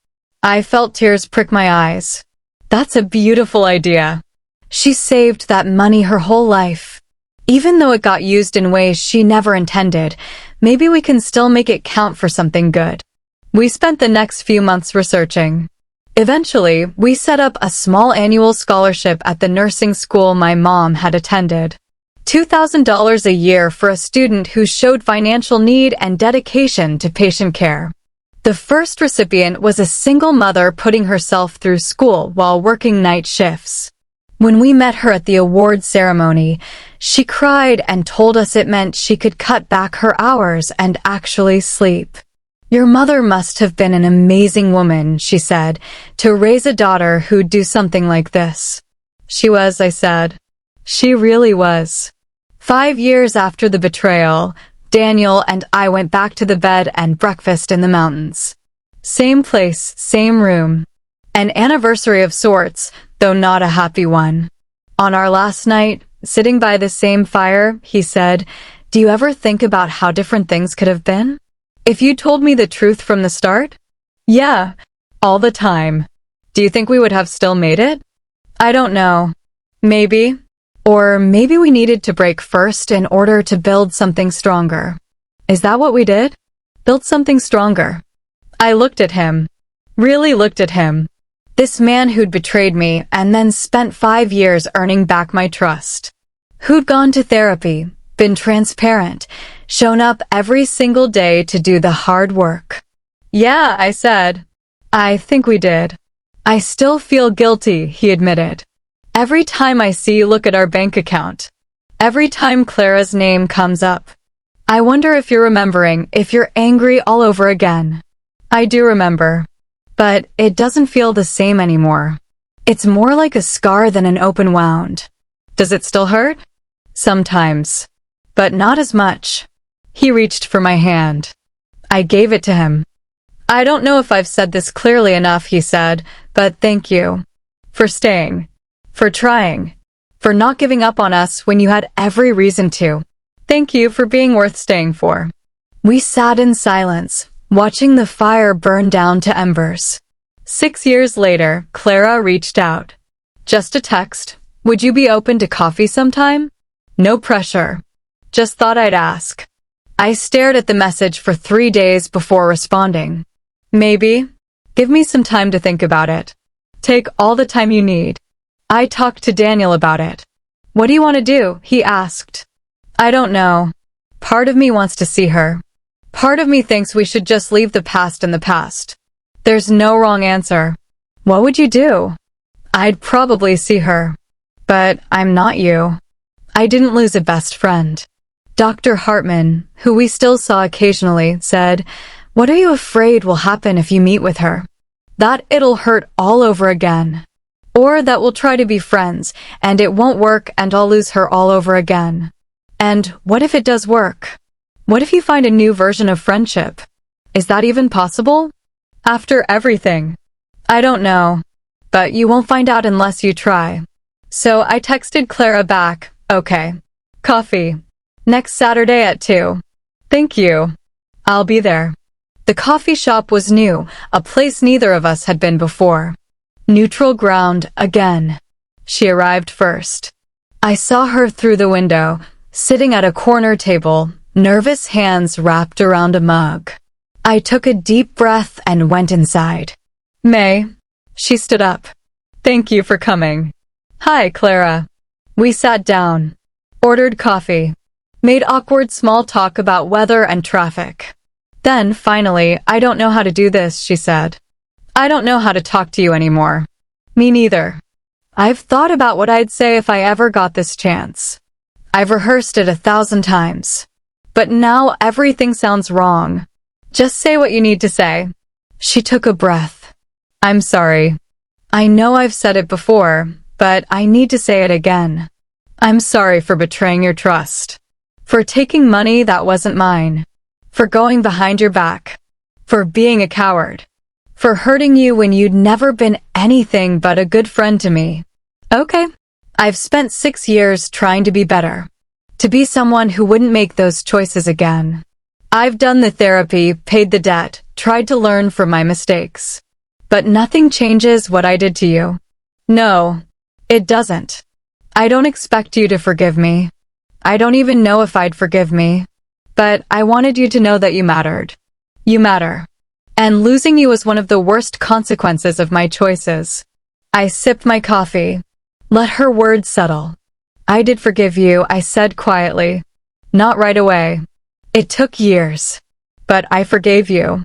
I felt tears prick my eyes. That's a beautiful idea. She saved that money her whole life. Even though it got used in ways she never intended, maybe we can still make it count for something good. We spent the next few months researching. Eventually, we set up a small annual scholarship at the nursing school my mom had attended. $2,000 a year for a student who showed financial need and dedication to patient care. The first recipient was a single mother putting herself through school while working night shifts. When we met her at the award ceremony, she cried and told us it meant she could cut back her hours and actually sleep. Your mother must have been an amazing woman, she said, to raise a daughter who'd do something like this. She was, I said. She really was. 5 years after the betrayal, Daniel and I went back to the bed and breakfast in the mountains. Same place, same room. An anniversary of sorts, though not a happy one. On our last night, sitting by the same fire, he said, Do you ever think about how different things could have been? If you told me the truth from the start? Yeah, all the time. Do you think we would have still made it? I don't know. Maybe. Or maybe we needed to break first in order to build something stronger. Is that what we did? Build something stronger. I looked at him. Really looked at him. This man who'd betrayed me and then spent 5 years earning back my trust. Who'd gone to therapy, been transparent, shown up every single day to do the hard work. Yeah, I said. I think we did. I still feel guilty, he admitted. Every time I see you look at our bank account. Every time Clara's name comes up. I wonder if you're remembering, if you're angry all over again. I do remember. But it doesn't feel the same anymore. It's more like a scar than an open wound. Does it still hurt? Sometimes. But not as much. He reached for my hand. I gave it to him. I don't know if I've said this clearly enough, he said, but thank you. For staying. For trying. For not giving up on us when you had every reason to. Thank you for being worth staying for. We sat in silence, watching the fire burn down to embers. 6 years later, Clara reached out. Just a text. Would you be open to coffee sometime? No pressure. Just thought I'd ask. I stared at the message for 3 days before responding. Maybe. Give me some time to think about it. Take all the time you need. I talked to Daniel about it. What do you want to do? He asked. I don't know. Part of me wants to see her. Part of me thinks we should just leave the past in the past. There's no wrong answer. What would you do? I'd probably see her. But I'm not you. I didn't lose a best friend. Dr. Hartman, who we still saw occasionally, said, "What are you afraid will happen if you meet with her? That it'll hurt all over again. Or that we'll try to be friends, and it won't work and I'll lose her all over again. And what if it does work? What if you find a new version of friendship? Is that even possible? After everything? I don't know. But you won't find out unless you try." So I texted Clara back, "Okay. Coffee. Next Saturday at 2. Thank you. I'll be there." The coffee shop was new, a place neither of us had been before. Neutral ground again. She arrived first. I saw her through the window, sitting at a corner table, nervous hands wrapped around a mug. I took a deep breath and went inside. "May." She stood up. "Thank you for coming." "Hi, Clara." We sat down, ordered coffee, made awkward small talk about weather and traffic. Then, finally, "I don't know how to do this," she said. "I don't know how to talk to you anymore." "Me neither. I've thought about what I'd say if I ever got this chance. I've rehearsed it 1,000 times. But now everything sounds wrong. Just say what you need to say." She took a breath. "I'm sorry. I know I've said it before, but I need to say it again. I'm sorry for betraying your trust. For taking money that wasn't mine. For going behind your back. For being a coward. For hurting you when you'd never been anything but a good friend to me. Okay. I've spent 6 years trying to be better. To be someone who wouldn't make those choices again. I've done the therapy, paid the debt, tried to learn from my mistakes. But nothing changes what I did to you. No, it doesn't. I don't expect you to forgive me. I don't even know if I'd forgive me. But I wanted you to know that you mattered. You matter. And losing you was one of the worst consequences of my choices." I sipped my coffee. Let her words settle. "I did forgive you," I said quietly. "Not right away. It took years. But I forgave you."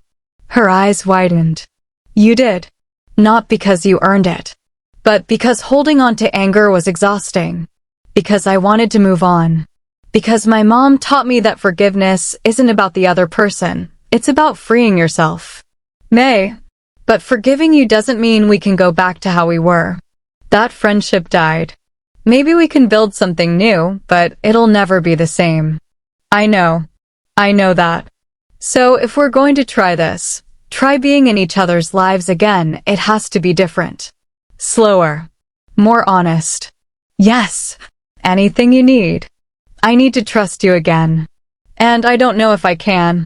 Her eyes widened. "You did. Not because you earned it. But because holding on to anger was exhausting. Because I wanted to move on. Because my mom taught me that forgiveness isn't about the other person. It's about freeing yourself. May. But forgiving you doesn't mean we can go back to how we were. That friendship died. Maybe we can build something new, but it'll never be the same. I know. I know that. So if we're going to try this, try being in each other's lives again, it has to be different. Slower. More honest. Yes. Anything you need. I need to trust you again. And I don't know if I can.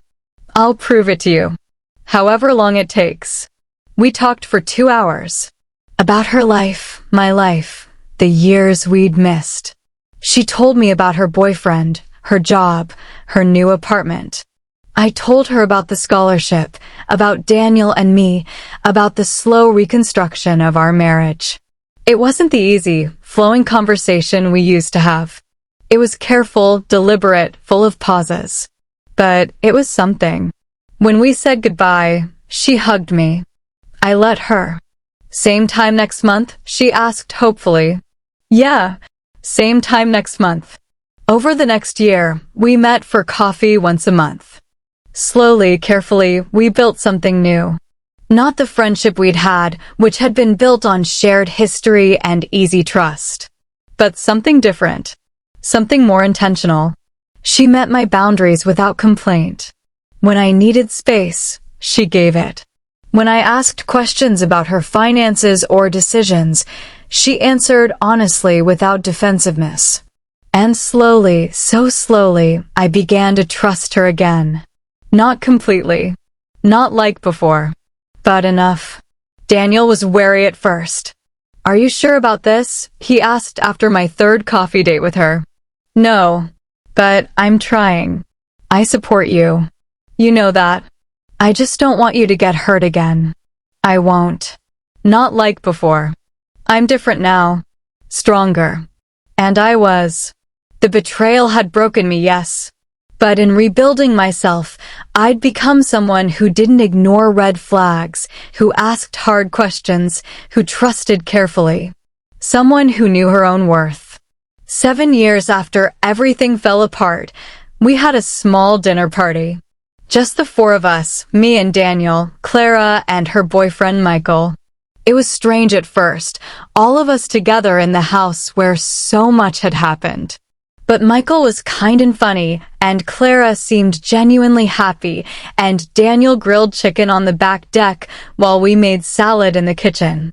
I'll prove it to you. However long it takes." We talked for 2 hours. About her life, my life, the years we'd missed. She told me about her boyfriend, her job, her new apartment. I told her about the scholarship, about Daniel and me, about the slow reconstruction of our marriage. It wasn't the easy, flowing conversation we used to have. It was careful, deliberate, full of pauses. But it was something. When we said goodbye, she hugged me. I let her. "Same time next month?" she asked hopefully. "Yeah, same time next month." Over the next year, we met for coffee once a month. Slowly, carefully, we built something new. Not the friendship we'd had, which had been built on shared history and easy trust. But something different. Something more intentional. She met my boundaries without complaint. When I needed space, she gave it. When I asked questions about her finances or decisions, she answered honestly without defensiveness. And slowly, so slowly, I began to trust her again. Not completely. Not like before. But enough. Daniel was wary at first. "Are you sure about this?" he asked after my third coffee date with her. "No. But I'm trying. I support you. You know that. I just don't want you to get hurt again." "I won't. Not like before. I'm different now. Stronger." And I was. The betrayal had broken me, yes. But in rebuilding myself, I'd become someone who didn't ignore red flags, who asked hard questions, who trusted carefully. Someone who knew her own worth. 7 years after everything fell apart, we had a small dinner party. Just the four of us, me and Daniel, Clara, and her boyfriend Michael. It was strange at first, all of us together in the house where so much had happened. But Michael was kind and funny, and Clara seemed genuinely happy, and Daniel grilled chicken on the back deck while we made salad in the kitchen.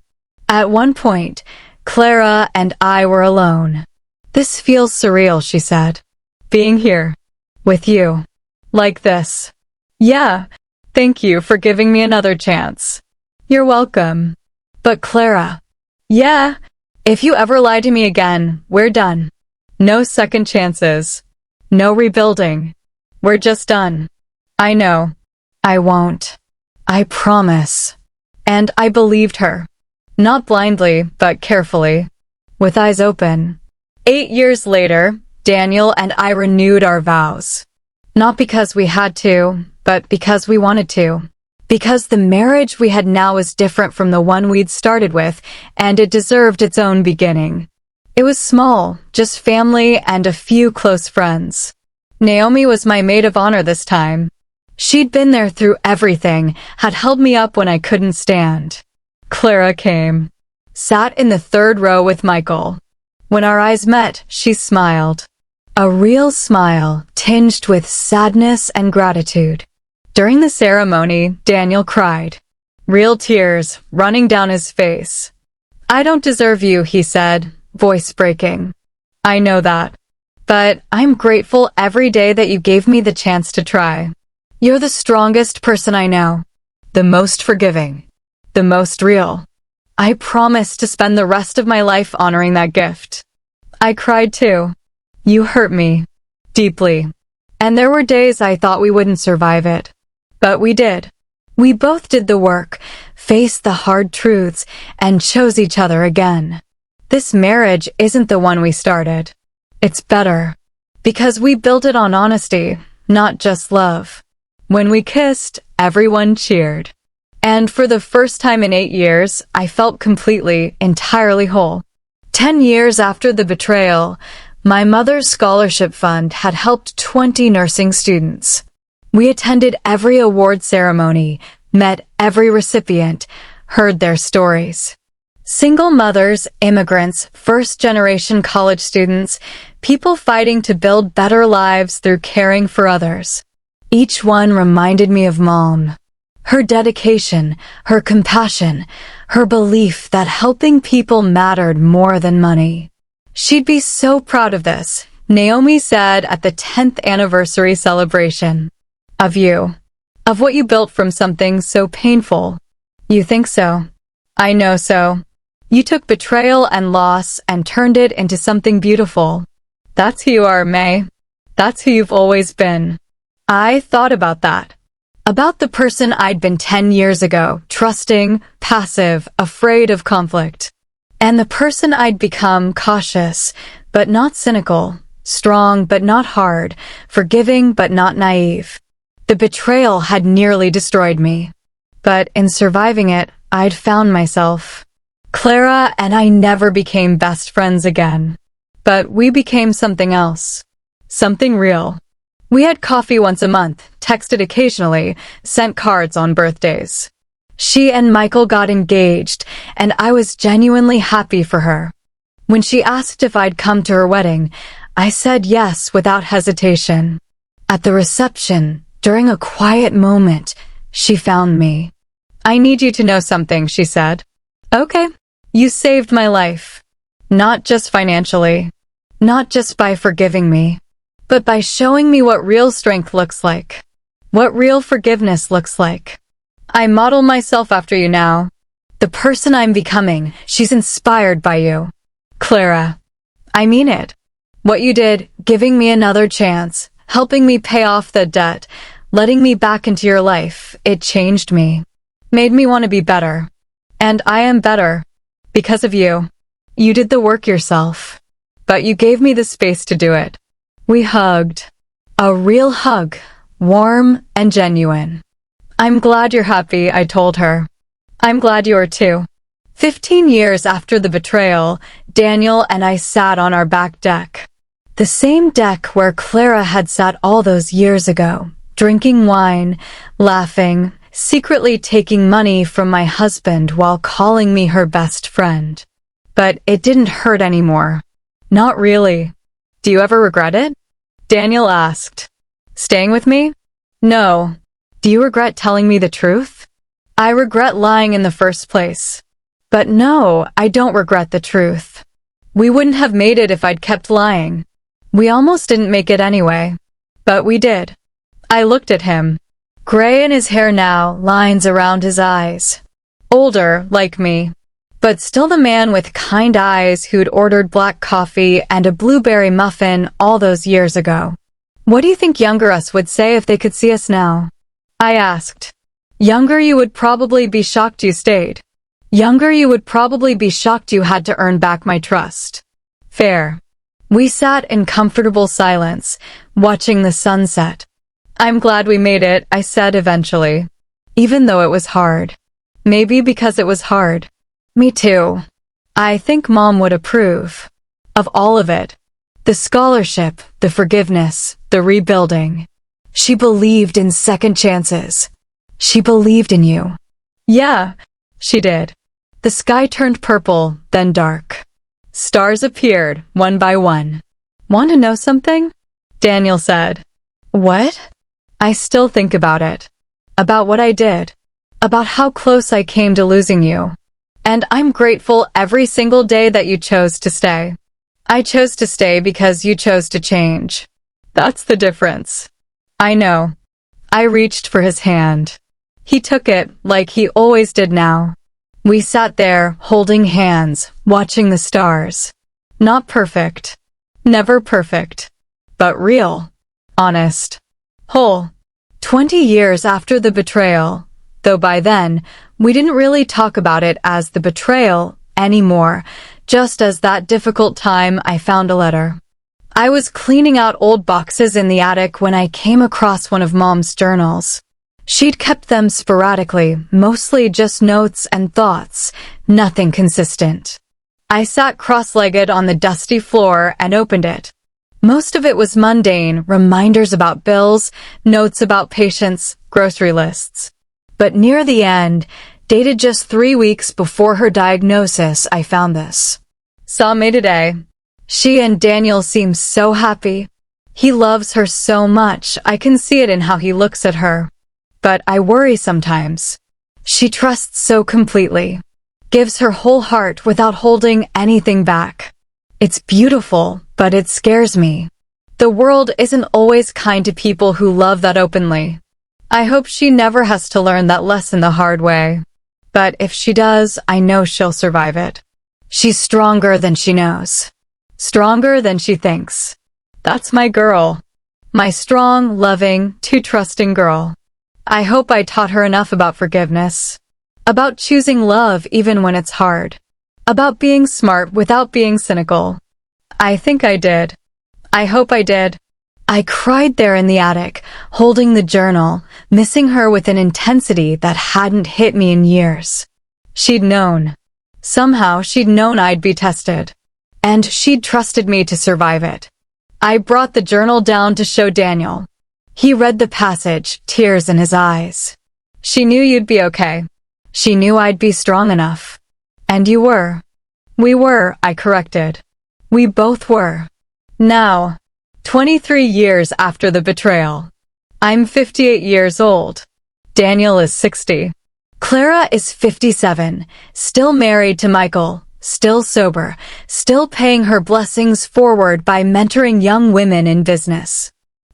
At one point, Clara and I were alone. "This feels surreal," she said. "Being here. With you. Like this." "Yeah, thank you for giving me another chance." "You're welcome." But Clara, "Yeah, if you ever lie to me again, we're done. No second chances. No rebuilding. We're just done." "I know. I won't. I promise." And I believed her. Not blindly, but carefully. With eyes open. 8 years later, Daniel and I renewed our vows. Not because we had to, but because we wanted to. Because the marriage we had now was different from the one we'd started with, and it deserved its own beginning. It was small, just family and a few close friends. Naomi was my maid of honor this time. She'd been there through everything, had held me up when I couldn't stand. Clara came. Sat in the third row with Michael. When our eyes met, she smiled. A real smile, tinged with sadness and gratitude. During the ceremony, Daniel cried. Real tears running down his face. "I don't deserve you," he said, voice breaking. "I know that. But I'm grateful every day that you gave me the chance to try. You're the strongest person I know. The most forgiving. The most real. I promise to spend the rest of my life honoring that gift." I cried too. You hurt me. Deeply. And there were days I thought we wouldn't survive it. But we did. We both did the work, faced the hard truths, and chose each other again. This marriage isn't the one we started. It's better. Because we built it on honesty, not just love. When we kissed, everyone cheered. And for the first time in 8 years, I felt completely, entirely whole. 10 years after the betrayal, my mother's scholarship fund had helped 20 nursing students. We attended every award ceremony, met every recipient, heard their stories. Single mothers, immigrants, first-generation college students, people fighting to build better lives through caring for others. Each one reminded me of Mom. Her dedication, her compassion, her belief that helping people mattered more than money. She'd be so proud of this, Naomi said at the 10th anniversary celebration. Of you. Of what you built from something so painful. You think so? I know so. You took betrayal and loss and turned it into something beautiful. That's who you are, May. That's who you've always been. I thought about that. About the person I'd been 10 years ago, trusting, passive, afraid of conflict. And the person I'd become, cautious, but not cynical, strong but not hard, forgiving but not naive. The betrayal had nearly destroyed me. But in surviving it, I'd found myself. Clara and I never became best friends again. But we became something else. Something real. We had coffee once a month, texted occasionally, sent cards on birthdays. She and Michael got engaged, and I was genuinely happy for her. When she asked if I'd come to her wedding, I said yes without hesitation. At the reception, during a quiet moment, she found me. "I need you to know something," she said. "Okay. You saved my life. Not just financially. Not just by forgiving me. But by showing me what real strength looks like. what real forgiveness looks like. I model myself after you now. The person I'm becoming, she's inspired by you. Clara. I mean it. What you did, giving me another chance, helping me pay off the debt, letting me back into your life, it changed me. Made me want to be better. And I am better. Because of you. You did the work yourself. But you gave me the space to do it. We hugged. A real hug. Warm and genuine. I'm glad you're happy, I told her. I'm glad you are too. 15 years after the betrayal, Daniel and I sat on our back deck. The same deck where Clara had sat all those years ago, drinking wine, laughing, secretly taking money from my husband while calling me her best friend. But it didn't hurt anymore. Not really. Do you ever regret it? Daniel asked. Staying with me? No. Do you regret telling me the truth? I regret lying in the first place. But no, I don't regret the truth. We wouldn't have made it if I'd kept lying. We almost didn't make it anyway. But we did. I looked at him. Gray in his hair now, lines around his eyes. Older, like me. But still the man with kind eyes who'd ordered black coffee and a blueberry muffin all those years ago. What do you think younger us would say if they could see us now? I asked. Younger you would probably be shocked you stayed. Younger you would probably be shocked you had to earn back my trust. Fair. We sat in comfortable silence, watching the sunset. I'm glad we made it, I said eventually. Even though it was hard. Maybe because it was hard. Me too. I think Mom would approve. Of all of it. The scholarship, the forgiveness, the rebuilding. She believed in second chances. She believed in you. Yeah, she did. The sky turned purple, then dark. Stars appeared, one by one. Want to know something? Daniel said. What? I still think about it. About what I did. About how close I came to losing you. And I'm grateful every single day that you chose to stay. I chose to stay because you chose to change. That's the difference. I know. I reached for his hand. He took it, like he always did now. We sat there, holding hands, watching the stars. Not perfect. Never perfect. But real. Honest. Whole. 20 years after the betrayal, though by then, we didn't really talk about it as the betrayal anymore, just as that difficult time I found a letter. I was cleaning out old boxes in the attic when I came across one of Mom's journals. She'd kept them sporadically, mostly just notes and thoughts, nothing consistent. I sat cross-legged on the dusty floor and opened it. Most of it was mundane, reminders about bills, notes about patients, grocery lists. But near the end, dated just 3 weeks before her diagnosis, I found this. Saw me today. She and Daniel seem so happy. He loves her so much, I can see it in how he looks at her. But I worry sometimes. She trusts so completely. Gives her whole heart without holding anything back. It's beautiful, but it scares me. The world isn't always kind to people who love that openly. I hope she never has to learn that lesson the hard way. But if she does, I know she'll survive it. She's stronger than she knows. Stronger than she thinks. That's my girl. My strong, loving, too trusting girl. I hope I taught her enough about forgiveness. About choosing love even when it's hard. About being smart without being cynical. I think I did. I hope I did. I cried there in the attic, holding the journal, missing her with an intensity that hadn't hit me in years. She'd known. Somehow she'd known I'd be tested. And she'd trusted me to survive it. I brought the journal down to show Daniel. He read the passage, tears in his eyes. She knew you'd be okay. She knew I'd be strong enough. And you were. We were, I corrected. We both were. Now, 23 years after the betrayal. I'm 58 years old. Daniel is 60. Clara is 57, still married to Michael, still sober, still paying her blessings forward by mentoring young women in business.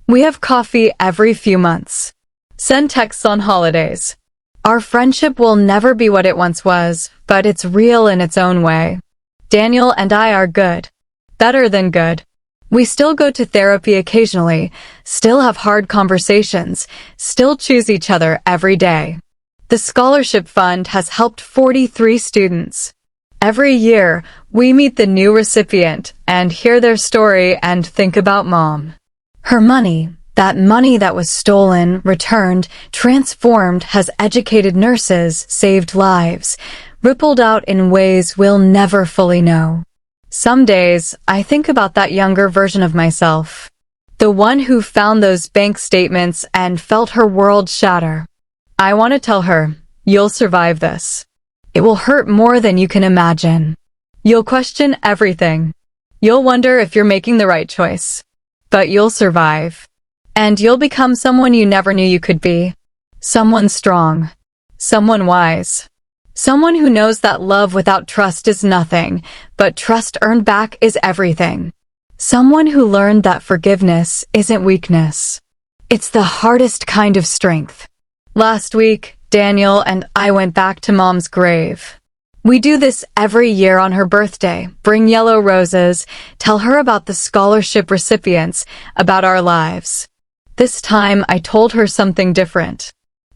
We have coffee every few months. Send texts on holidays. Our friendship will never be what it once was, but it's real in its own way. Daniel and I are good. Better than good. We still go to therapy occasionally, still have hard conversations, still choose each other every day. The scholarship fund has helped 43 students. Every year, we meet the new recipient and hear their story and think about Mom. Her money, that money that was stolen, returned, transformed, has educated nurses, saved lives, rippled out in ways we'll never fully know. Some days, I think about that younger version of myself. The one who found those bank statements and felt her world shatter. I want to tell her, you'll survive this. It will hurt more than you can imagine. You'll question everything. You'll wonder if you're making the right choice. But you'll survive. And you'll become someone you never knew you could be. Someone strong. Someone wise. Someone who knows that love without trust is nothing, but trust earned back is everything. Someone who learned that forgiveness isn't weakness. It's the hardest kind of strength. Last week, Daniel and I went back to Mom's grave. We do this every year on her birthday, bring yellow roses, tell her about the scholarship recipients, about our lives. This time, I told her something different.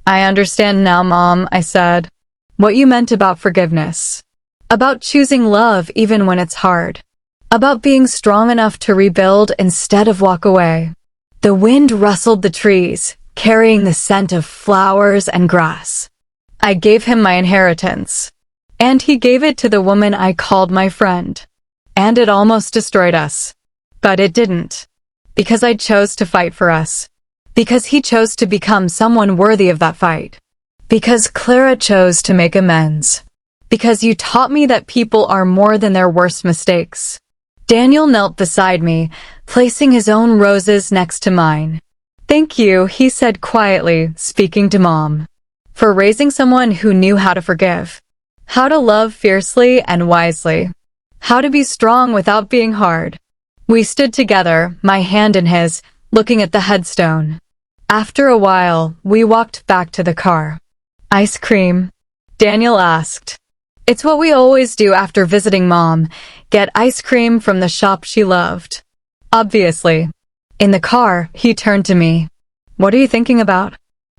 I understand now, Mom, I said. What you meant about forgiveness. About choosing love even when it's hard. About being strong enough to rebuild instead of walk away. The wind rustled the trees, carrying the scent of flowers and grass. I gave him my inheritance. And he gave it to the woman I called my friend. And it almost destroyed us. But it didn't. Because I chose to fight for us. Because he chose to become someone worthy of that fight. Because Clara chose to make amends. Because you taught me that people are more than their worst mistakes. Daniel knelt beside me, placing his own roses next to mine. Thank you, he said quietly, speaking to Mom. For raising someone who knew how to forgive. How to love fiercely and wisely. How to be strong without being hard. We stood together, my hand in his, looking at the headstone. After a while, we walked back to the car. Ice cream? Daniel asked. It's what we always do after visiting Mom, get ice cream from the shop she loved. Obviously. In the car, he turned to me. What are you thinking about?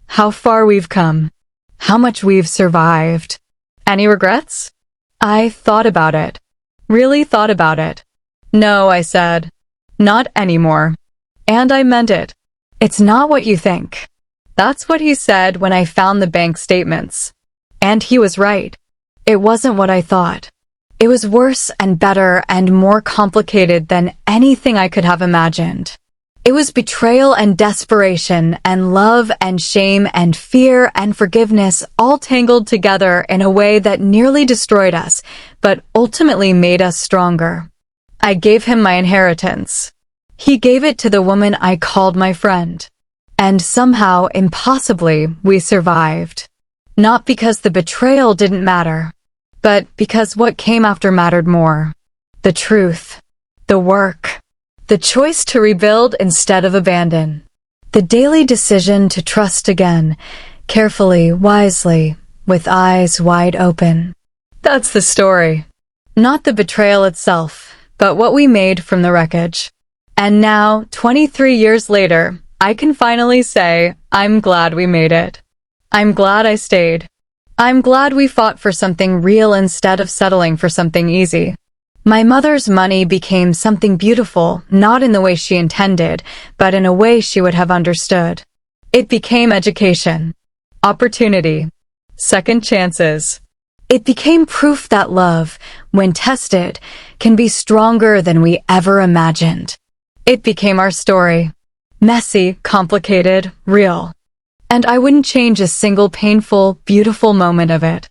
How far we've come. How much we've survived. Any regrets? I thought about it. Really thought about it. No, I said. Not anymore. And I meant it. It's not what you think. That's what he said when I found the bank statements. And he was right. It wasn't what I thought. It was worse and better and more complicated than anything I could have imagined. It was betrayal and desperation and love and shame and fear and forgiveness all tangled together in a way that nearly destroyed us, but ultimately made us stronger. I gave him my inheritance. He gave it to the woman I called my friend. And somehow, impossibly, we survived. Not because the betrayal didn't matter, but because what came after mattered more. The truth. The work. The choice to rebuild instead of abandon. The daily decision to trust again, carefully, wisely, with eyes wide open. That's the story. Not the betrayal itself, but what we made from the wreckage. And now, 23 years later, I can finally say, I'm glad we made it. I'm glad I stayed. I'm glad we fought for something real instead of settling for something easy. My mother's money became something beautiful, not in the way she intended, but in a way she would have understood. It became education, opportunity, second chances. It became proof that love, when tested, can be stronger than we ever imagined. It became our story. Messy, complicated, real. And I wouldn't change a single painful, beautiful moment of it.